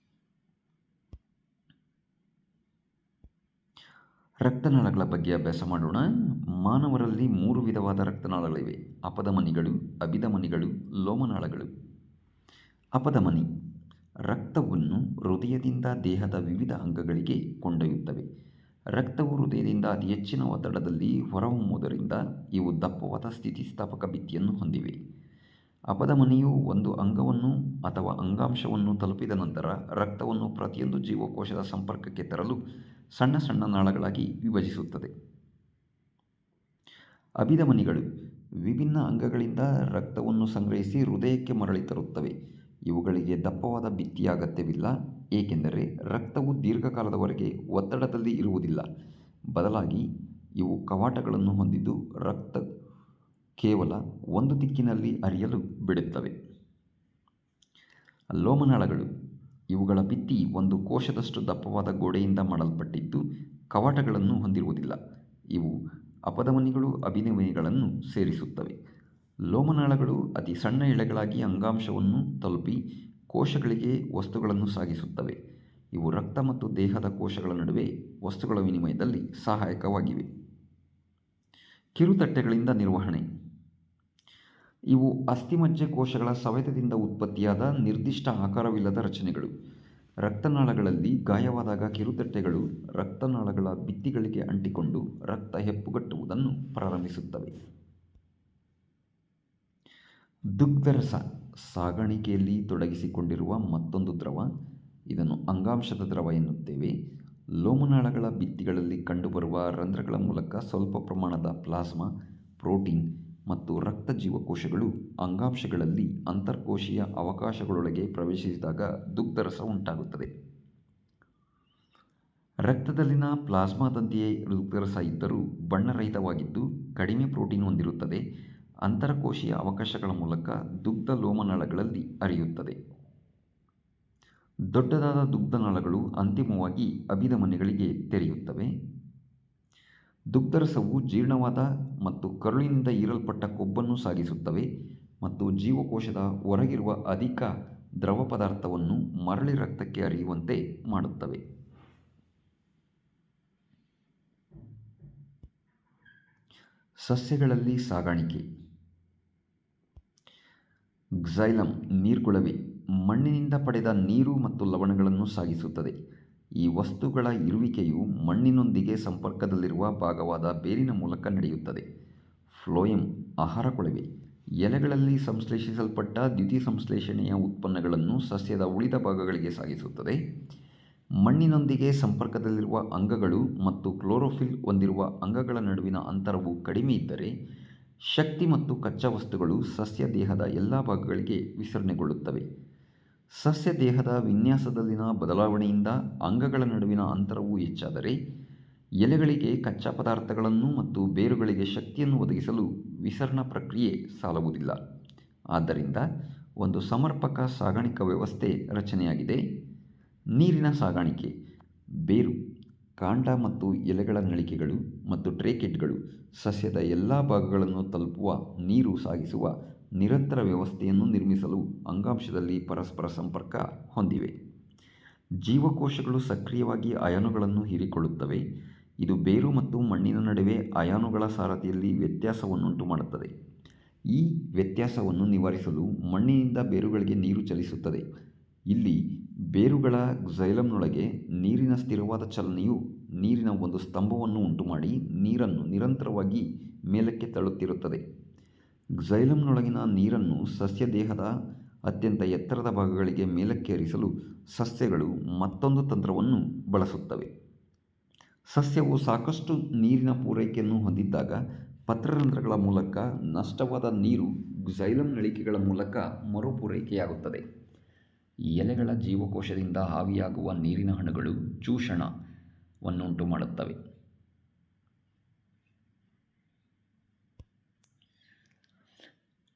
ರಕ್ತನಾಳಗಳ ಬಗ್ಗೆ ಅಭ್ಯಾಸ ಮಾಡೋಣ. ಮಾನವರಲ್ಲಿ 3 ವಿಧವಾದ ರಕ್ತನಾಳಗಳಿವೆ: ಅಪಧಮನಿಗಳು, ಅಭಿಧಮನಿಗಳು, ಲೋಮನಾಳಗಳು. ಅಪಧಮನಿ ರಕ್ತವನ್ನು ಹೃದಯದಿಂದ ದೇಹದ ವಿವಿಧ ಅಂಗಗಳಿಗೆ ಕೊಂಡೊಯ್ಯುತ್ತವೆ. ರಕ್ತವು ಹೃದಯದಿಂದ ಅತಿ ಹೆಚ್ಚಿನ ಒತ್ತಡದಲ್ಲಿ ಹೊರಹೊಮ್ಮುವುದರಿಂದ ಇವು ದಪ್ಪವಾದ ಸ್ಥಿತಿಸ್ಥಾಪಕ ಭಿತ್ತಿಯನ್ನು ಹೊಂದಿವೆ. ಅಪಧಮನಿಯು ಒಂದು ಅಂಗವನ್ನು ಅಥವಾ ಅಂಗಾಂಶವನ್ನು ತಲುಪಿದ ನಂತರ ರಕ್ತವನ್ನು ಪ್ರತಿಯೊಂದು ಜೀವಕೋಶದ ಸಂಪರ್ಕಕ್ಕೆ ತರಲು ಸಣ್ಣ ಸಣ್ಣ ನಾಳಗಳಾಗಿ ವಿಭಜಿಸುತ್ತದೆ. ಅಭಿಧಮನಿಗಳು ವಿಭಿನ್ನ ಅಂಗಗಳಿಂದ ರಕ್ತವನ್ನು ಸಂಗ್ರಹಿಸಿ ಹೃದಯಕ್ಕೆ ಮರಳಿ ತರುತ್ತವೆ. ಇವುಗಳಿಗೆ ದಪ್ಪವಾದ ಭಿತ್ತಿಯ ಅಗತ್ಯವಿಲ್ಲ, ಏಕೆಂದರೆ ರಕ್ತವು ದೀರ್ಘಕಾಲದವರೆಗೆ ಒತ್ತಡದಲ್ಲಿ ಇರುವುದಿಲ್ಲ. ಬದಲಾಗಿ ಇವು ಕವಾಟಗಳನ್ನು ಹೊಂದಿದ್ದು ರಕ್ತ ಕೇವಲ ಒಂದು ದಿಕ್ಕಿನಲ್ಲಿ ಹರಿಯಲು ಬಿಡುತ್ತವೆ. ಲೋಮನಾಳಗಳು ಇವುಗಳ ಭಿತ್ತಿ ಒಂದು ಕೋಶದಷ್ಟು ದಪ್ಪವಾದ ಗೋಡೆಯಿಂದ ಮಾಡಲ್ಪಟ್ಟಿದ್ದು ಕವಾಟಗಳನ್ನು ಹೊಂದಿರುವುದಿಲ್ಲ. ಇವು ಅಪಧಮನಿಗಳು ಅಭಿಧಮನಿಗಳನ್ನು ಸೇರಿಸುತ್ತವೆ. ಲೋಮನಾಳಗಳು ಅತಿ ಸಣ್ಣ ಎಳೆಗಳಾಗಿ ಅಂಗಾಂಶವನ್ನು ತಲುಪಿ ಕೋಶಗಳಿಗೆ ವಸ್ತುಗಳನ್ನು ಸಾಗಿಸುತ್ತವೆ. ಇವು ರಕ್ತ ಮತ್ತು ದೇಹದ ಕೋಶಗಳ ನಡುವೆ ವಸ್ತುಗಳ ವಿನಿಮಯದಲ್ಲಿ ಸಹಾಯಕವಾಗಿವೆ. ಕಿರುತಟ್ಟೆಗಳಿಂದ ನಿರ್ವಹಣೆ. ಇವು ಅಸ್ಥಿಮಜ್ಜೆ ಕೋಶಗಳ ಸವೆತದಿಂದ ಉತ್ಪತ್ತಿಯಾದ ನಿರ್ದಿಷ್ಟ ಆಕಾರವಿಲ್ಲದ ರಚನೆಗಳು. ರಕ್ತನಾಳಗಳಲ್ಲಿ ಗಾಯವಾದಾಗ ಕಿರುತಟ್ಟೆಗಳು ರಕ್ತನಾಳಗಳ ಭಿತ್ತಿಗಳಿಗೆ ಅಂಟಿಕೊಂಡು ರಕ್ತ ಹೆಪ್ಪುಗಟ್ಟುವುದನ್ನು ಪ್ರಾರಂಭಿಸುತ್ತವೆ. ದುಗ್ಧರಸ ಸಾಗಾಣಿಕೆಯಲ್ಲಿ ತೊಡಗಿಸಿಕೊಂಡಿರುವ ಮತ್ತೊಂದು ದ್ರವ. ಇದನ್ನು ಅಂಗಾಂಶದ ದ್ರವ ಎನ್ನುತ್ತೇವೆ. ಲೋಮನಾಳಗಳ ಭಿತ್ತಿಗಳಲ್ಲಿ ಕಂಡುಬರುವ ರಂಧ್ರಗಳ ಮೂಲಕ ಸ್ವಲ್ಪ ಪ್ರಮಾಣದ ಪ್ಲಾಸ್ಮಾ, ಪ್ರೋಟೀನ್ ಮತ್ತು ರಕ್ತ ಜೀವಕೋಶಗಳು ಅಂಗಾಂಶಗಳಲ್ಲಿ ಅಂತರ್ಕೋಶೀಯ ಅವಕಾಶಗಳೊಳಗೆ ಪ್ರವೇಶಿಸಿದಾಗ ದುಗ್ಧರಸ ಉಂಟಾಗುತ್ತದೆ. ರಕ್ತದಲ್ಲಿನ ಪ್ಲಾಸ್ಮಾದಂತೆಯೇ ದುಗ್ಧರಸ ಇದ್ದರೂ ಬಣ್ಣರಹಿತವಾಗಿದ್ದು ಕಡಿಮೆ ಪ್ರೋಟೀನ್ ಹೊಂದಿರುತ್ತದೆ. ಅಂತರಕೋಶೀಯ ಅವಕಾಶಗಳ ಮೂಲಕ ದುಗ್ಧ ಲೋಮನಾಳಗಳಲ್ಲಿ ಹರಿಯುತ್ತದೆ. ದೊಡ್ಡದಾದ ದುಗ್ಧನಾಳಗಳು ಅಂತಿಮವಾಗಿ ಅಭಿಧಮನಿಗಳಿಗೆ ತೆರೆಯುತ್ತವೆ. ದುಗ್ಧರಸವು ಜೀರ್ಣವಾದ ಮತ್ತು ಕರುಳಿನಿಂದ ಹೀರಲ್ಪಟ್ಟ ಕೊಬ್ಬನ್ನು ಸಾಗಿಸುತ್ತವೆ ಮತ್ತು ಜೀವಕೋಶದ ಹೊರಗಿರುವ ಅಧಿಕ ದ್ರವ ಪದಾರ್ಥವನ್ನು ಮರಳಿ ರಕ್ತಕ್ಕೆ ಹರಿಯುವಂತೆ ಮಾಡುತ್ತವೆ. ಸಸ್ಯಗಳಲ್ಲಿ ಸಾಗಾಣಿಕೆ. ಕ್ಸೈಲಮ್ ನೀರ್ಗೊಳವೆ ಮಣ್ಣಿನಿಂದ ಪಡೆದ ನೀರು ಮತ್ತು ಲವಣಗಳನ್ನು ಸಾಗಿಸುತ್ತದೆ. ಈ ವಸ್ತುಗಳ ಇರುವಿಕೆಯು ಮಣ್ಣಿನೊಂದಿಗೆ ಸಂಪರ್ಕದಲ್ಲಿರುವ ಭಾಗವಾದ ಬೇರಿನ ಮೂಲಕ ನಡೆಯುತ್ತದೆ. ಫ್ಲೋಯಂ ಆಹಾರ ಕೊಳವೆ ಎಲೆಗಳಲ್ಲಿ ಸಂಶ್ಲೇಷಿಸಲ್ಪಟ್ಟ ದ್ಯುತಿಸಂಶ್ಲೇಷಣೆಯ ಉತ್ಪನ್ನಗಳನ್ನು ಸಸ್ಯದ ಉಳಿದ ಭಾಗಗಳಿಗೆ ಸಾಗಿಸುತ್ತದೆ. ಮಣ್ಣಿನೊಂದಿಗೆ ಸಂಪರ್ಕದಲ್ಲಿರುವ ಅಂಗಗಳು ಮತ್ತು ಕ್ಲೋರೋಫಿಲ್ ಹೊಂದಿರುವ ಅಂಗಗಳ ನಡುವಿನ ಅಂತರವು ಕಡಿಮೆ ಇದ್ದರೆ ಶಕ್ತಿ ಮತ್ತು ಕಚ್ಚಾ ವಸ್ತುಗಳು ಸಸ್ಯ ದೇಹದ ಎಲ್ಲ ಭಾಗಗಳಿಗೆ ವಿಸರಣೆಗೊಳ್ಳುತ್ತವೆ. ಸಸ್ಯ ದೇಹದ ವಿನ್ಯಾಸದಲ್ಲಿನ ಬದಲಾವಣೆಯಿಂದ ಅಂಗಗಳ ನಡುವಿನ ಅಂತರವು ಹೆಚ್ಚಾದರೆ ಎಲೆಗಳಿಗೆ ಕಚ್ಚಾ ಪದಾರ್ಥಗಳನ್ನು ಮತ್ತು ಬೇರುಗಳಿಗೆ ಶಕ್ತಿಯನ್ನು ಒದಗಿಸಲು ವಿಸರಣ ಪ್ರಕ್ರಿಯೆ ಸಾಲುವುದಿಲ್ಲ. ಆದ್ದರಿಂದ ಒಂದು ಸಮರ್ಪಕ ಸಾಗಾಣಿಕಾ ವ್ಯವಸ್ಥೆ ರಚನೆಯಾಗಿದೆ. ನೀರಿನ ಸಾಗಾಣಿಕೆ. ಬೇರು, ಕಾಂಡ ಮತ್ತು ಎಲೆಗಳ ನಳಿಕೆಗಳು ಮತ್ತು ಟ್ರೇಕೆಟ್ಗಳು ಸಸ್ಯದ ಎಲ್ಲ ಭಾಗಗಳನ್ನು ತಲುಪುವ ನೀರು ಸಾಗಿಸುವ ನಿರಂತರ ವ್ಯವಸ್ಥೆಯನ್ನು ನಿರ್ಮಿಸಲು ಅಂಗಾಂಶದಲ್ಲಿ ಪರಸ್ಪರ ಸಂಪರ್ಕ ಹೊಂದಿವೆ. ಜೀವಕೋಶಗಳು ಸಕ್ರಿಯವಾಗಿ ಅಯಾನುಗಳನ್ನು ಹೀರಿಕೊಳ್ಳುತ್ತವೆ. ಇದು ಬೇರು ಮತ್ತು ಮಣ್ಣಿನ ನಡುವೆ ಅಯಾನುಗಳ ಸಾರಥಿಯಲ್ಲಿ ವ್ಯತ್ಯಾಸವನ್ನುಂಟು ಮಾಡುತ್ತದೆ. ಈ ವ್ಯತ್ಯಾಸವನ್ನು ನಿವಾರಿಸಲು ಮಣ್ಣಿನಿಂದ ಬೇರುಗಳಿಗೆ ನೀರು ಚಲಿಸುತ್ತದೆ. ಇಲ್ಲಿ ಬೇರುಗಳ ಕ್ಸೈಲಮ್ನೊಳಗೆ ನೀರಿನ ಸ್ಥಿರವಾದ ಚಲನೆಯು ನೀರಿನ ಒಂದು ಸ್ತಂಭವನ್ನು ಉಂಟುಮಾಡಿ ನೀರನ್ನು ನಿರಂತರವಾಗಿ ಮೇಲಕ್ಕೆ ತಳ್ಳುತ್ತಿರುತ್ತದೆ. ಕ್ಸೈಲಮ್ನೊಳಗಿನ ನೀರನ್ನು ಸಸ್ಯ ದೇಹದ ಅತ್ಯಂತ ಎತ್ತರದ ಭಾಗಗಳಿಗೆ ಮೇಲಕ್ಕೆ ಹರಿಸಲು ಸಸ್ಯಗಳು ಮತ್ತೊಂದು ತಂತ್ರವನ್ನು ಬಳಸುತ್ತವೆ. ಸಸ್ಯವು ಸಾಕಷ್ಟು ನೀರಿನ ಪೂರೈಕೆಯನ್ನು ಹೊಂದಿದ್ದಾಗ ಪತ್ರರಂಧ್ರಗಳ ಮೂಲಕ ನಷ್ಟವಾದ ನೀರು ಕ್ಸೈಲಮ್ ನಳಿಕೆಗಳ ಮೂಲಕ ಮರುಪೂರೈಕೆಯಾಗುತ್ತದೆ. ಎಲೆಗಳ ಜೀವಕೋಶದಿಂದ ಆವಿಯಾಗುವ ನೀರಿನ ಅಣುಗಳು ಚೂಷಣವನ್ನುಂಟು ಮಾಡುತ್ತವೆ.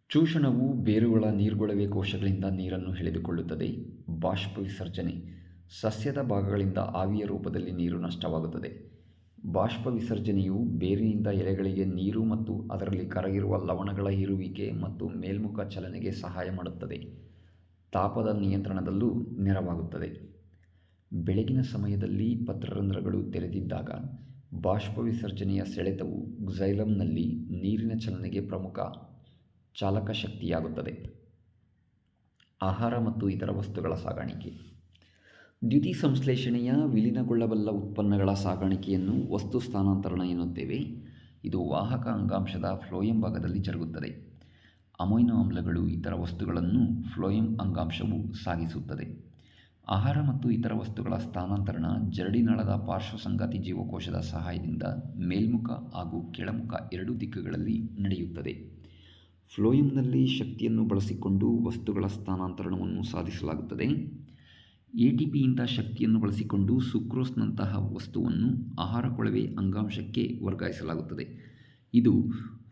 ಚೂಷಣವು ಬೇರುಗಳ ನೀರ್ಗೊಳವೆ ಕೋಶಗಳಿಂದ ನೀರನ್ನು ಎಳೆದುಕೊಳ್ಳುತ್ತದೆ. ಬಾಷ್ಪ ವಿಸರ್ಜನೆ. ಸಸ್ಯದ ಭಾಗಗಳಿಂದ ಆವಿಯ ರೂಪದಲ್ಲಿ ನೀರು ನಷ್ಟವಾಗುತ್ತದೆ. ಬಾಷ್ಪ ವಿಸರ್ಜನೆಯು ಬೇರಿನಿಂದ ಎಲೆಗಳಿಗೆ ನೀರು ಮತ್ತು ಅದರಲ್ಲಿ ಕರಗಿರುವ ಲವಣಗಳ ಹೀರುವಿಕೆ ಮತ್ತು ಮೇಲ್ಮುಖ ಚಲನೆಗೆ ಸಹಾಯ ಮಾಡುತ್ತದೆ. ತಾಪದ ನಿಯಂತ್ರಣದಲ್ಲೂ ನೆರವಾಗುತ್ತದೆ. ಬೆಳಗಿನ ಸಮಯದಲ್ಲಿ ಪತ್ರರಂಧ್ರಗಳು ತೆರೆದಿದ್ದಾಗ ಬಾಷ್ಪ ವಿಸರ್ಜನೆಯ ಸೆಳೆತವು ಕ್ಸೈಲಮ್ನಲ್ಲಿ ನೀರಿನ ಚಲನೆಗೆ ಪ್ರಮುಖ ಚಾಲಕ ಶಕ್ತಿಯಾಗುತ್ತದೆ. ಆಹಾರ ಮತ್ತು ಇತರ ವಸ್ತುಗಳ ಸಾಗಾಣಿಕೆ. ದ್ಯುತಿ ಸಂಶ್ಲೇಷಣೆಯ ವಿಲೀನಗೊಳ್ಳಬಲ್ಲ ಉತ್ಪನ್ನಗಳ ಸಾಗಾಣಿಕೆಯನ್ನು ವಸ್ತು ಸ್ಥಾನಾಂತರಣ ಎನ್ನುತ್ತೇವೆ. ಇದು ವಾಹಕ ಅಂಗಾಂಶದ ಫ್ಲೋಯಂ ಭಾಗದಲ್ಲಿ ಜರುಗುತ್ತದೆ. ಅಮೈನೋ ಆಮ್ಲಗಳು ಇತರ ವಸ್ತುಗಳನ್ನು ಫ್ಲೋಯಂ ಅಂಗಾಂಶವು ಸಾಗಿಸುತ್ತದೆ. ಆಹಾರ ಮತ್ತು ಇತರ ವಸ್ತುಗಳ ಸ್ಥಾನಾಂತರಣ ಜರಡಿನಾಳದ ಪಾರ್ಶ್ವಸಂಗಾತಿ ಜೀವಕೋಶದ ಸಹಾಯದಿಂದ ಮೇಲ್ಮುಖ ಹಾಗೂ ಕೆಳಮುಖ ಎರಡೂ ದಿಕ್ಕುಗಳಲ್ಲಿ ನಡೆಯುತ್ತದೆ. ಫ್ಲೋಯಂನಲ್ಲಿ ಶಕ್ತಿಯನ್ನು ಬಳಸಿಕೊಂಡು ವಸ್ತುಗಳ ಸ್ಥಾನಾಂತರಣವನ್ನು ಸಾಧಿಸಲಾಗುತ್ತದೆ. ಎಟಿಪಿಯಿಂದ ಶಕ್ತಿಯನ್ನು ಬಳಸಿಕೊಂಡು ಸುಕ್ರೋಸ್ನಂತಹ ವಸ್ತುವನ್ನು ಆಹಾರ ಕೊಳವೆ ಅಂಗಾಂಶಕ್ಕೆ ವರ್ಗಾಯಿಸಲಾಗುತ್ತದೆ. ಇದು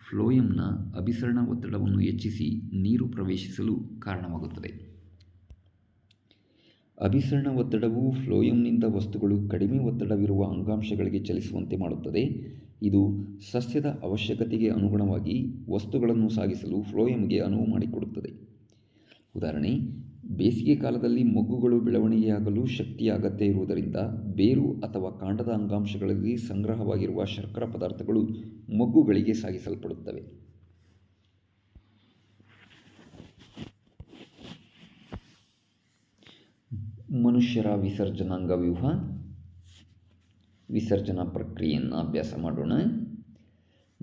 ಫ್ಲೋಯಂನ ಅಭಿಸರಣ ಒತ್ತಡವನ್ನು ಹೆಚ್ಚಿಸಿ ನೀರು ಪ್ರವೇಶಿಸಲು ಕಾರಣವಾಗುತ್ತದೆ. ಅಭಿಸರಣ ಒತ್ತಡವು ಫ್ಲೋಯಂನಿಂದ ವಸ್ತುಗಳು ಕಡಿಮೆ ಒತ್ತಡವಿರುವ ಅಂಗಾಂಶಗಳಿಗೆ ಚಲಿಸುವಂತೆ ಮಾಡುತ್ತದೆ. ಇದು ಸಸ್ಯದ ಅವಶ್ಯಕತೆಗೆ ಅನುಗುಣವಾಗಿ ವಸ್ತುಗಳನ್ನು ಸಾಗಿಸಲು ಫ್ಲೋಯಂಗೆ ಅನುವು ಮಾಡಿಕೊಡುತ್ತದೆ. ಉದಾಹರಣೆ: ಬೇಸಿಗೆ ಕಾಲದಲ್ಲಿ ಮೊಗ್ಗುಗಳು ಬೆಳವಣಿಗೆಯಾಗಲು ಶಕ್ತಿಯ ಅಗತ್ಯ ಇರುವುದರಿಂದ ಬೇರು ಅಥವಾ ಕಾಂಡದ ಅಂಗಾಂಶಗಳಲ್ಲಿ ಸಂಗ್ರಹವಾಗಿರುವ ಶರ್ಕರಾ ಪದಾರ್ಥಗಳು ಮೊಗ್ಗುಗಳಿಗೆ ಸಾಗಿಸಲ್ಪಡುತ್ತವೆ. ಮನುಷ್ಯರ ವಿಸರ್ಜನಾಂಗ ವ್ಯೂಹ. ವಿಸರ್ಜನಾ ಪ್ರಕ್ರಿಯೆಯನ್ನು ಅಭ್ಯಾಸ ಮಾಡೋಣ.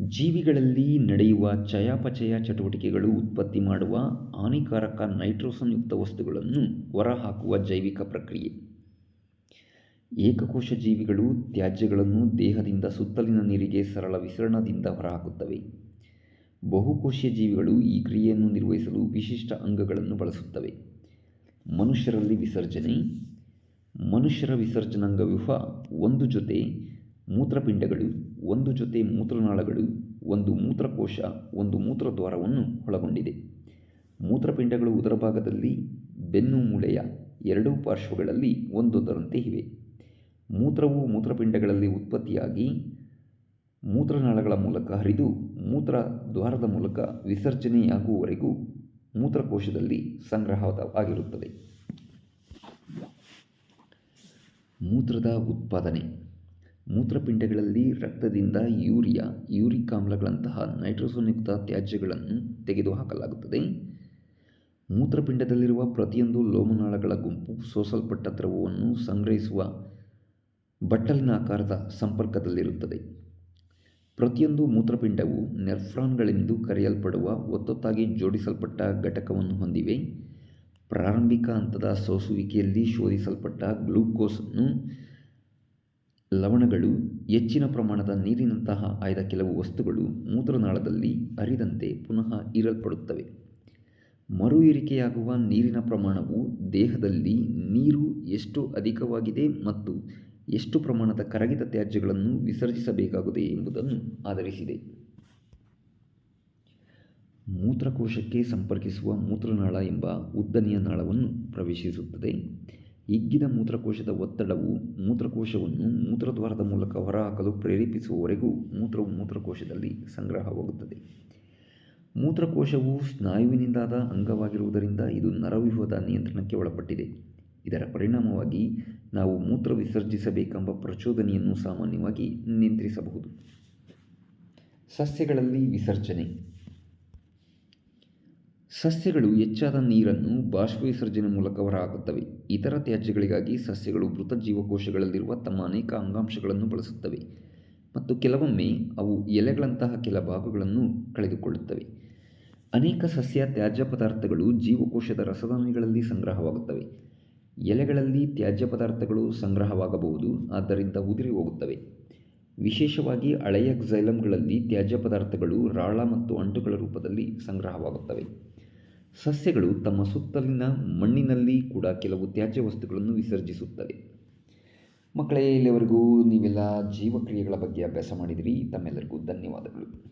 ಜೀವಿಗಳಲ್ಲಿ ನಡೆಯುವ ಚಯಾಪಚಯ ಚಟುವಟಿಕೆಗಳು ಉತ್ಪತ್ತಿ ಮಾಡುವ ಹಾನಿಕಾರಕ ನೈಟ್ರೋಸನ್ಯುಕ್ತ ವಸ್ತುಗಳನ್ನು ಹೊರಹಾಕುವ ಜೈವಿಕ ಪ್ರಕ್ರಿಯೆ. ಏಕಕೋಶ ಜೀವಿಗಳು ತ್ಯಾಜ್ಯಗಳನ್ನು ದೇಹದಿಂದ ಸುತ್ತಲಿನ ನೀರಿಗೆ ಸರಳ ವಿಸರಣದಿಂದ ಹೊರಹಾಕುತ್ತವೆ. ಬಹುಕೋಶೀಯ ಜೀವಿಗಳು ಈ ಕ್ರಿಯೆಯನ್ನು ನಿರ್ವಹಿಸಲು ವಿಶಿಷ್ಟ ಅಂಗಗಳನ್ನು ಬಳಸುತ್ತವೆ. ಮನುಷ್ಯರಲ್ಲಿ ವಿಸರ್ಜನೆ. ಮನುಷ್ಯರ ವಿಸರ್ಜನಾಂಗವ್ಯೂಹ ಒಂದು ಜೊತೆ ಮೂತ್ರಪಿಂಡಗಳು, ಒಂದು ಜೊತೆ ಮೂತ್ರನಾಳಗಳು, ಒಂದು ಮೂತ್ರಕೋಶ, ಒಂದು ಮೂತ್ರದ್ವಾರವನ್ನು ಒಳಗೊಂಡಿದೆ. ಮೂತ್ರಪಿಂಡಗಳು ಉದರಭಾಗದಲ್ಲಿ ಬೆನ್ನು ಮೂಳೆಯ ಎರಡೂ ಪಾರ್ಶ್ವಗಳಲ್ಲಿ ಒಂದೊಂದರಂತೆ ಇವೆ. ಮೂತ್ರವು ಮೂತ್ರಪಿಂಡಗಳಲ್ಲಿ ಉತ್ಪತ್ತಿಯಾಗಿ ಮೂತ್ರನಾಳಗಳ ಮೂಲಕ ಹರಿದು ಮೂತ್ರದ್ವಾರದ ಮೂಲಕ ವಿಸರ್ಜನೆಯಾಗುವವರೆಗೂ ಮೂತ್ರಕೋಶದಲ್ಲಿ ಸಂಗ್ರಹವಾಗಿರುತ್ತದೆ. ಮೂತ್ರದ ಉತ್ಪಾದನೆ. ಮೂತ್ರಪಿಂಡಗಳಲ್ಲಿ ರಕ್ತದಿಂದ ಯೂರಿಯಾ, ಯೂರಿಕ್ ಆಮ್ಲಗಳಂತಹ ನೈಟ್ರೋಸನ್ಯುಕ್ತ ತ್ಯಾಜ್ಯಗಳನ್ನು ತೆಗೆದುಹಾಕಲಾಗುತ್ತದೆ. ಮೂತ್ರಪಿಂಡದಲ್ಲಿರುವ ಪ್ರತಿಯೊಂದು ಲೋಮನಾಳಗಳ ಗುಂಪು ಸೋಸಲ್ಪಟ್ಟ ದ್ರವವನ್ನು ಸಂಗ್ರಹಿಸುವ ಬಟ್ಟಲಿನ ಆಕಾರದ ಸಂಪರ್ಕದಲ್ಲಿರುತ್ತದೆ. ಪ್ರತಿಯೊಂದು ಮೂತ್ರಪಿಂಡವು ನೆಫ್ರಾನ್ಗಳೆಂದು ಕರೆಯಲ್ಪಡುವ ಒತ್ತೊತ್ತಾಗಿ ಜೋಡಿಸಲ್ಪಟ್ಟ ಘಟಕವನ್ನು ಹೊಂದಿವೆ. ಪ್ರಾರಂಭಿಕ ಹಂತದ ಸೋಸುವಿಕೆಯಲ್ಲಿ ಶೋಧಿಸಲ್ಪಟ್ಟ ಗ್ಲೂಕೋಸ್ನ್ನು ಲವಣಗಳು, ಹೆಚ್ಚಿನ ಪ್ರಮಾಣದ ನೀರಿನಂತಹ ಆಯ್ದ ಕೆಲವು ವಸ್ತುಗಳು ಮೂತ್ರನಾಳದಲ್ಲಿ ಹರಿದಂತೆ ಪುನಃ ಹೀರಲ್ಪಡುತ್ತವೆ. ಮರುಹೀರಿಕೆಯಾಗುವ ನೀರಿನ ಪ್ರಮಾಣವು ದೇಹದಲ್ಲಿ ನೀರು ಎಷ್ಟು ಅಧಿಕವಾಗಿದೆ ಮತ್ತು ಎಷ್ಟು ಪ್ರಮಾಣದ ಕರಗಿದ ತ್ಯಾಜ್ಯಗಳನ್ನು ವಿಸರ್ಜಿಸಬೇಕಾಗಿದೆ ಎಂಬುದನ್ನು ಆಧರಿಸಿದೆ. ಮೂತ್ರಕೋಶಕ್ಕೆ ಸಂಪರ್ಕಿಸುವ ಮೂತ್ರನಾಳ ಎಂಬ ಉದ್ದನೆಯ ನಾಳವನ್ನು ಪ್ರವೇಶಿಸುತ್ತದೆ. ಹಿಗ್ಗಿದ ಮೂತ್ರಕೋಶದ ಒತ್ತಡವು ಮೂತ್ರಕೋಶವನ್ನು ಮೂತ್ರದ್ವಾರದ ಮೂಲಕ ಹೊರಹಾಕಲು ಪ್ರೇರೇಪಿಸುವವರೆಗೂ ಮೂತ್ರವು ಮೂತ್ರಕೋಶದಲ್ಲಿ ಸಂಗ್ರಹವಾಗುತ್ತದೆ. ಮೂತ್ರಕೋಶವು ಸ್ನಾಯುವಿನಿಂದಾದ ಅಂಗವಾಗಿರುವುದರಿಂದ ಇದು ನರವ್ಯೂಹದ ನಿಯಂತ್ರಣಕ್ಕೆ ಒಳಪಟ್ಟಿದೆ. ಇದರ ಪರಿಣಾಮವಾಗಿ ನಾವು ಮೂತ್ರ ವಿಸರ್ಜಿಸಬೇಕೆಂಬ ಪ್ರಚೋದನೆಯನ್ನು ಸಾಮಾನ್ಯವಾಗಿ ನಿಯಂತ್ರಿಸಬಹುದು. ಸಸ್ಯಗಳಲ್ಲಿ ವಿಸರ್ಜನೆ. ಸಸ್ಯಗಳು ಹೆಚ್ಚಾದ ನೀರನ್ನು ಬಾಷ್ಪವಿಸರ್ಜನೆ ಮೂಲಕ ಹೊರಹಾಕುತ್ತವೆ. ಇತರ ತ್ಯಾಜ್ಯಗಳಿಗಾಗಿ ಸಸ್ಯಗಳು ಮೃತ ಜೀವಕೋಶಗಳಲ್ಲಿರುವ ತಮ್ಮ ಅನೇಕ ಅಂಗಾಂಶಗಳನ್ನು ಬಳಸುತ್ತವೆ ಮತ್ತು ಕೆಲವೊಮ್ಮೆ ಅವು ಎಲೆಗಳಂತಹ ಕೆಲ ಭಾಗಗಳನ್ನು ಕಳೆದುಕೊಳ್ಳುತ್ತವೆ. ಅನೇಕ ಸಸ್ಯ ತ್ಯಾಜ್ಯ ಪದಾರ್ಥಗಳು ಜೀವಕೋಶದ ರಸದಾನಿಗಳಲ್ಲಿ ಸಂಗ್ರಹವಾಗುತ್ತವೆ. ಎಲೆಗಳಲ್ಲಿ ತ್ಯಾಜ್ಯ ಪದಾರ್ಥಗಳು ಸಂಗ್ರಹವಾಗಬಹುದು, ಆದ್ದರಿಂದ ಉದುರಿ ಹೋಗುತ್ತವೆ. ವಿಶೇಷವಾಗಿ ಹಳೆಯ ಕ್ಸೈಲಮ್ಗಳಲ್ಲಿ ತ್ಯಾಜ್ಯ ಪದಾರ್ಥಗಳು ರಾಳ ಮತ್ತು ಅಂಟುಗಳ ರೂಪದಲ್ಲಿ ಸಂಗ್ರಹವಾಗುತ್ತವೆ. ಸಸ್ಯಗಳು ತಮ್ಮ ಸುತ್ತಲಿನ ಮಣ್ಣಿನಲ್ಲಿ ಕೂಡ ಕೆಲವು ತ್ಯಾಜ್ಯ ವಸ್ತುಗಳನ್ನು ವಿಸರ್ಜಿಸುತ್ತವೆ. ಮಕ್ಕಳೇ, ಇಲ್ಲಿವರೆಗೂ ನೀವೆಲ್ಲ ಜೀವಕ್ರಿಯೆಗಳ ಬಗ್ಗೆ ಅಭ್ಯಾಸ ಮಾಡಿದಿರಿ. ತಮ್ಮೆಲ್ಲರಿಗೂ ಧನ್ಯವಾದಗಳು.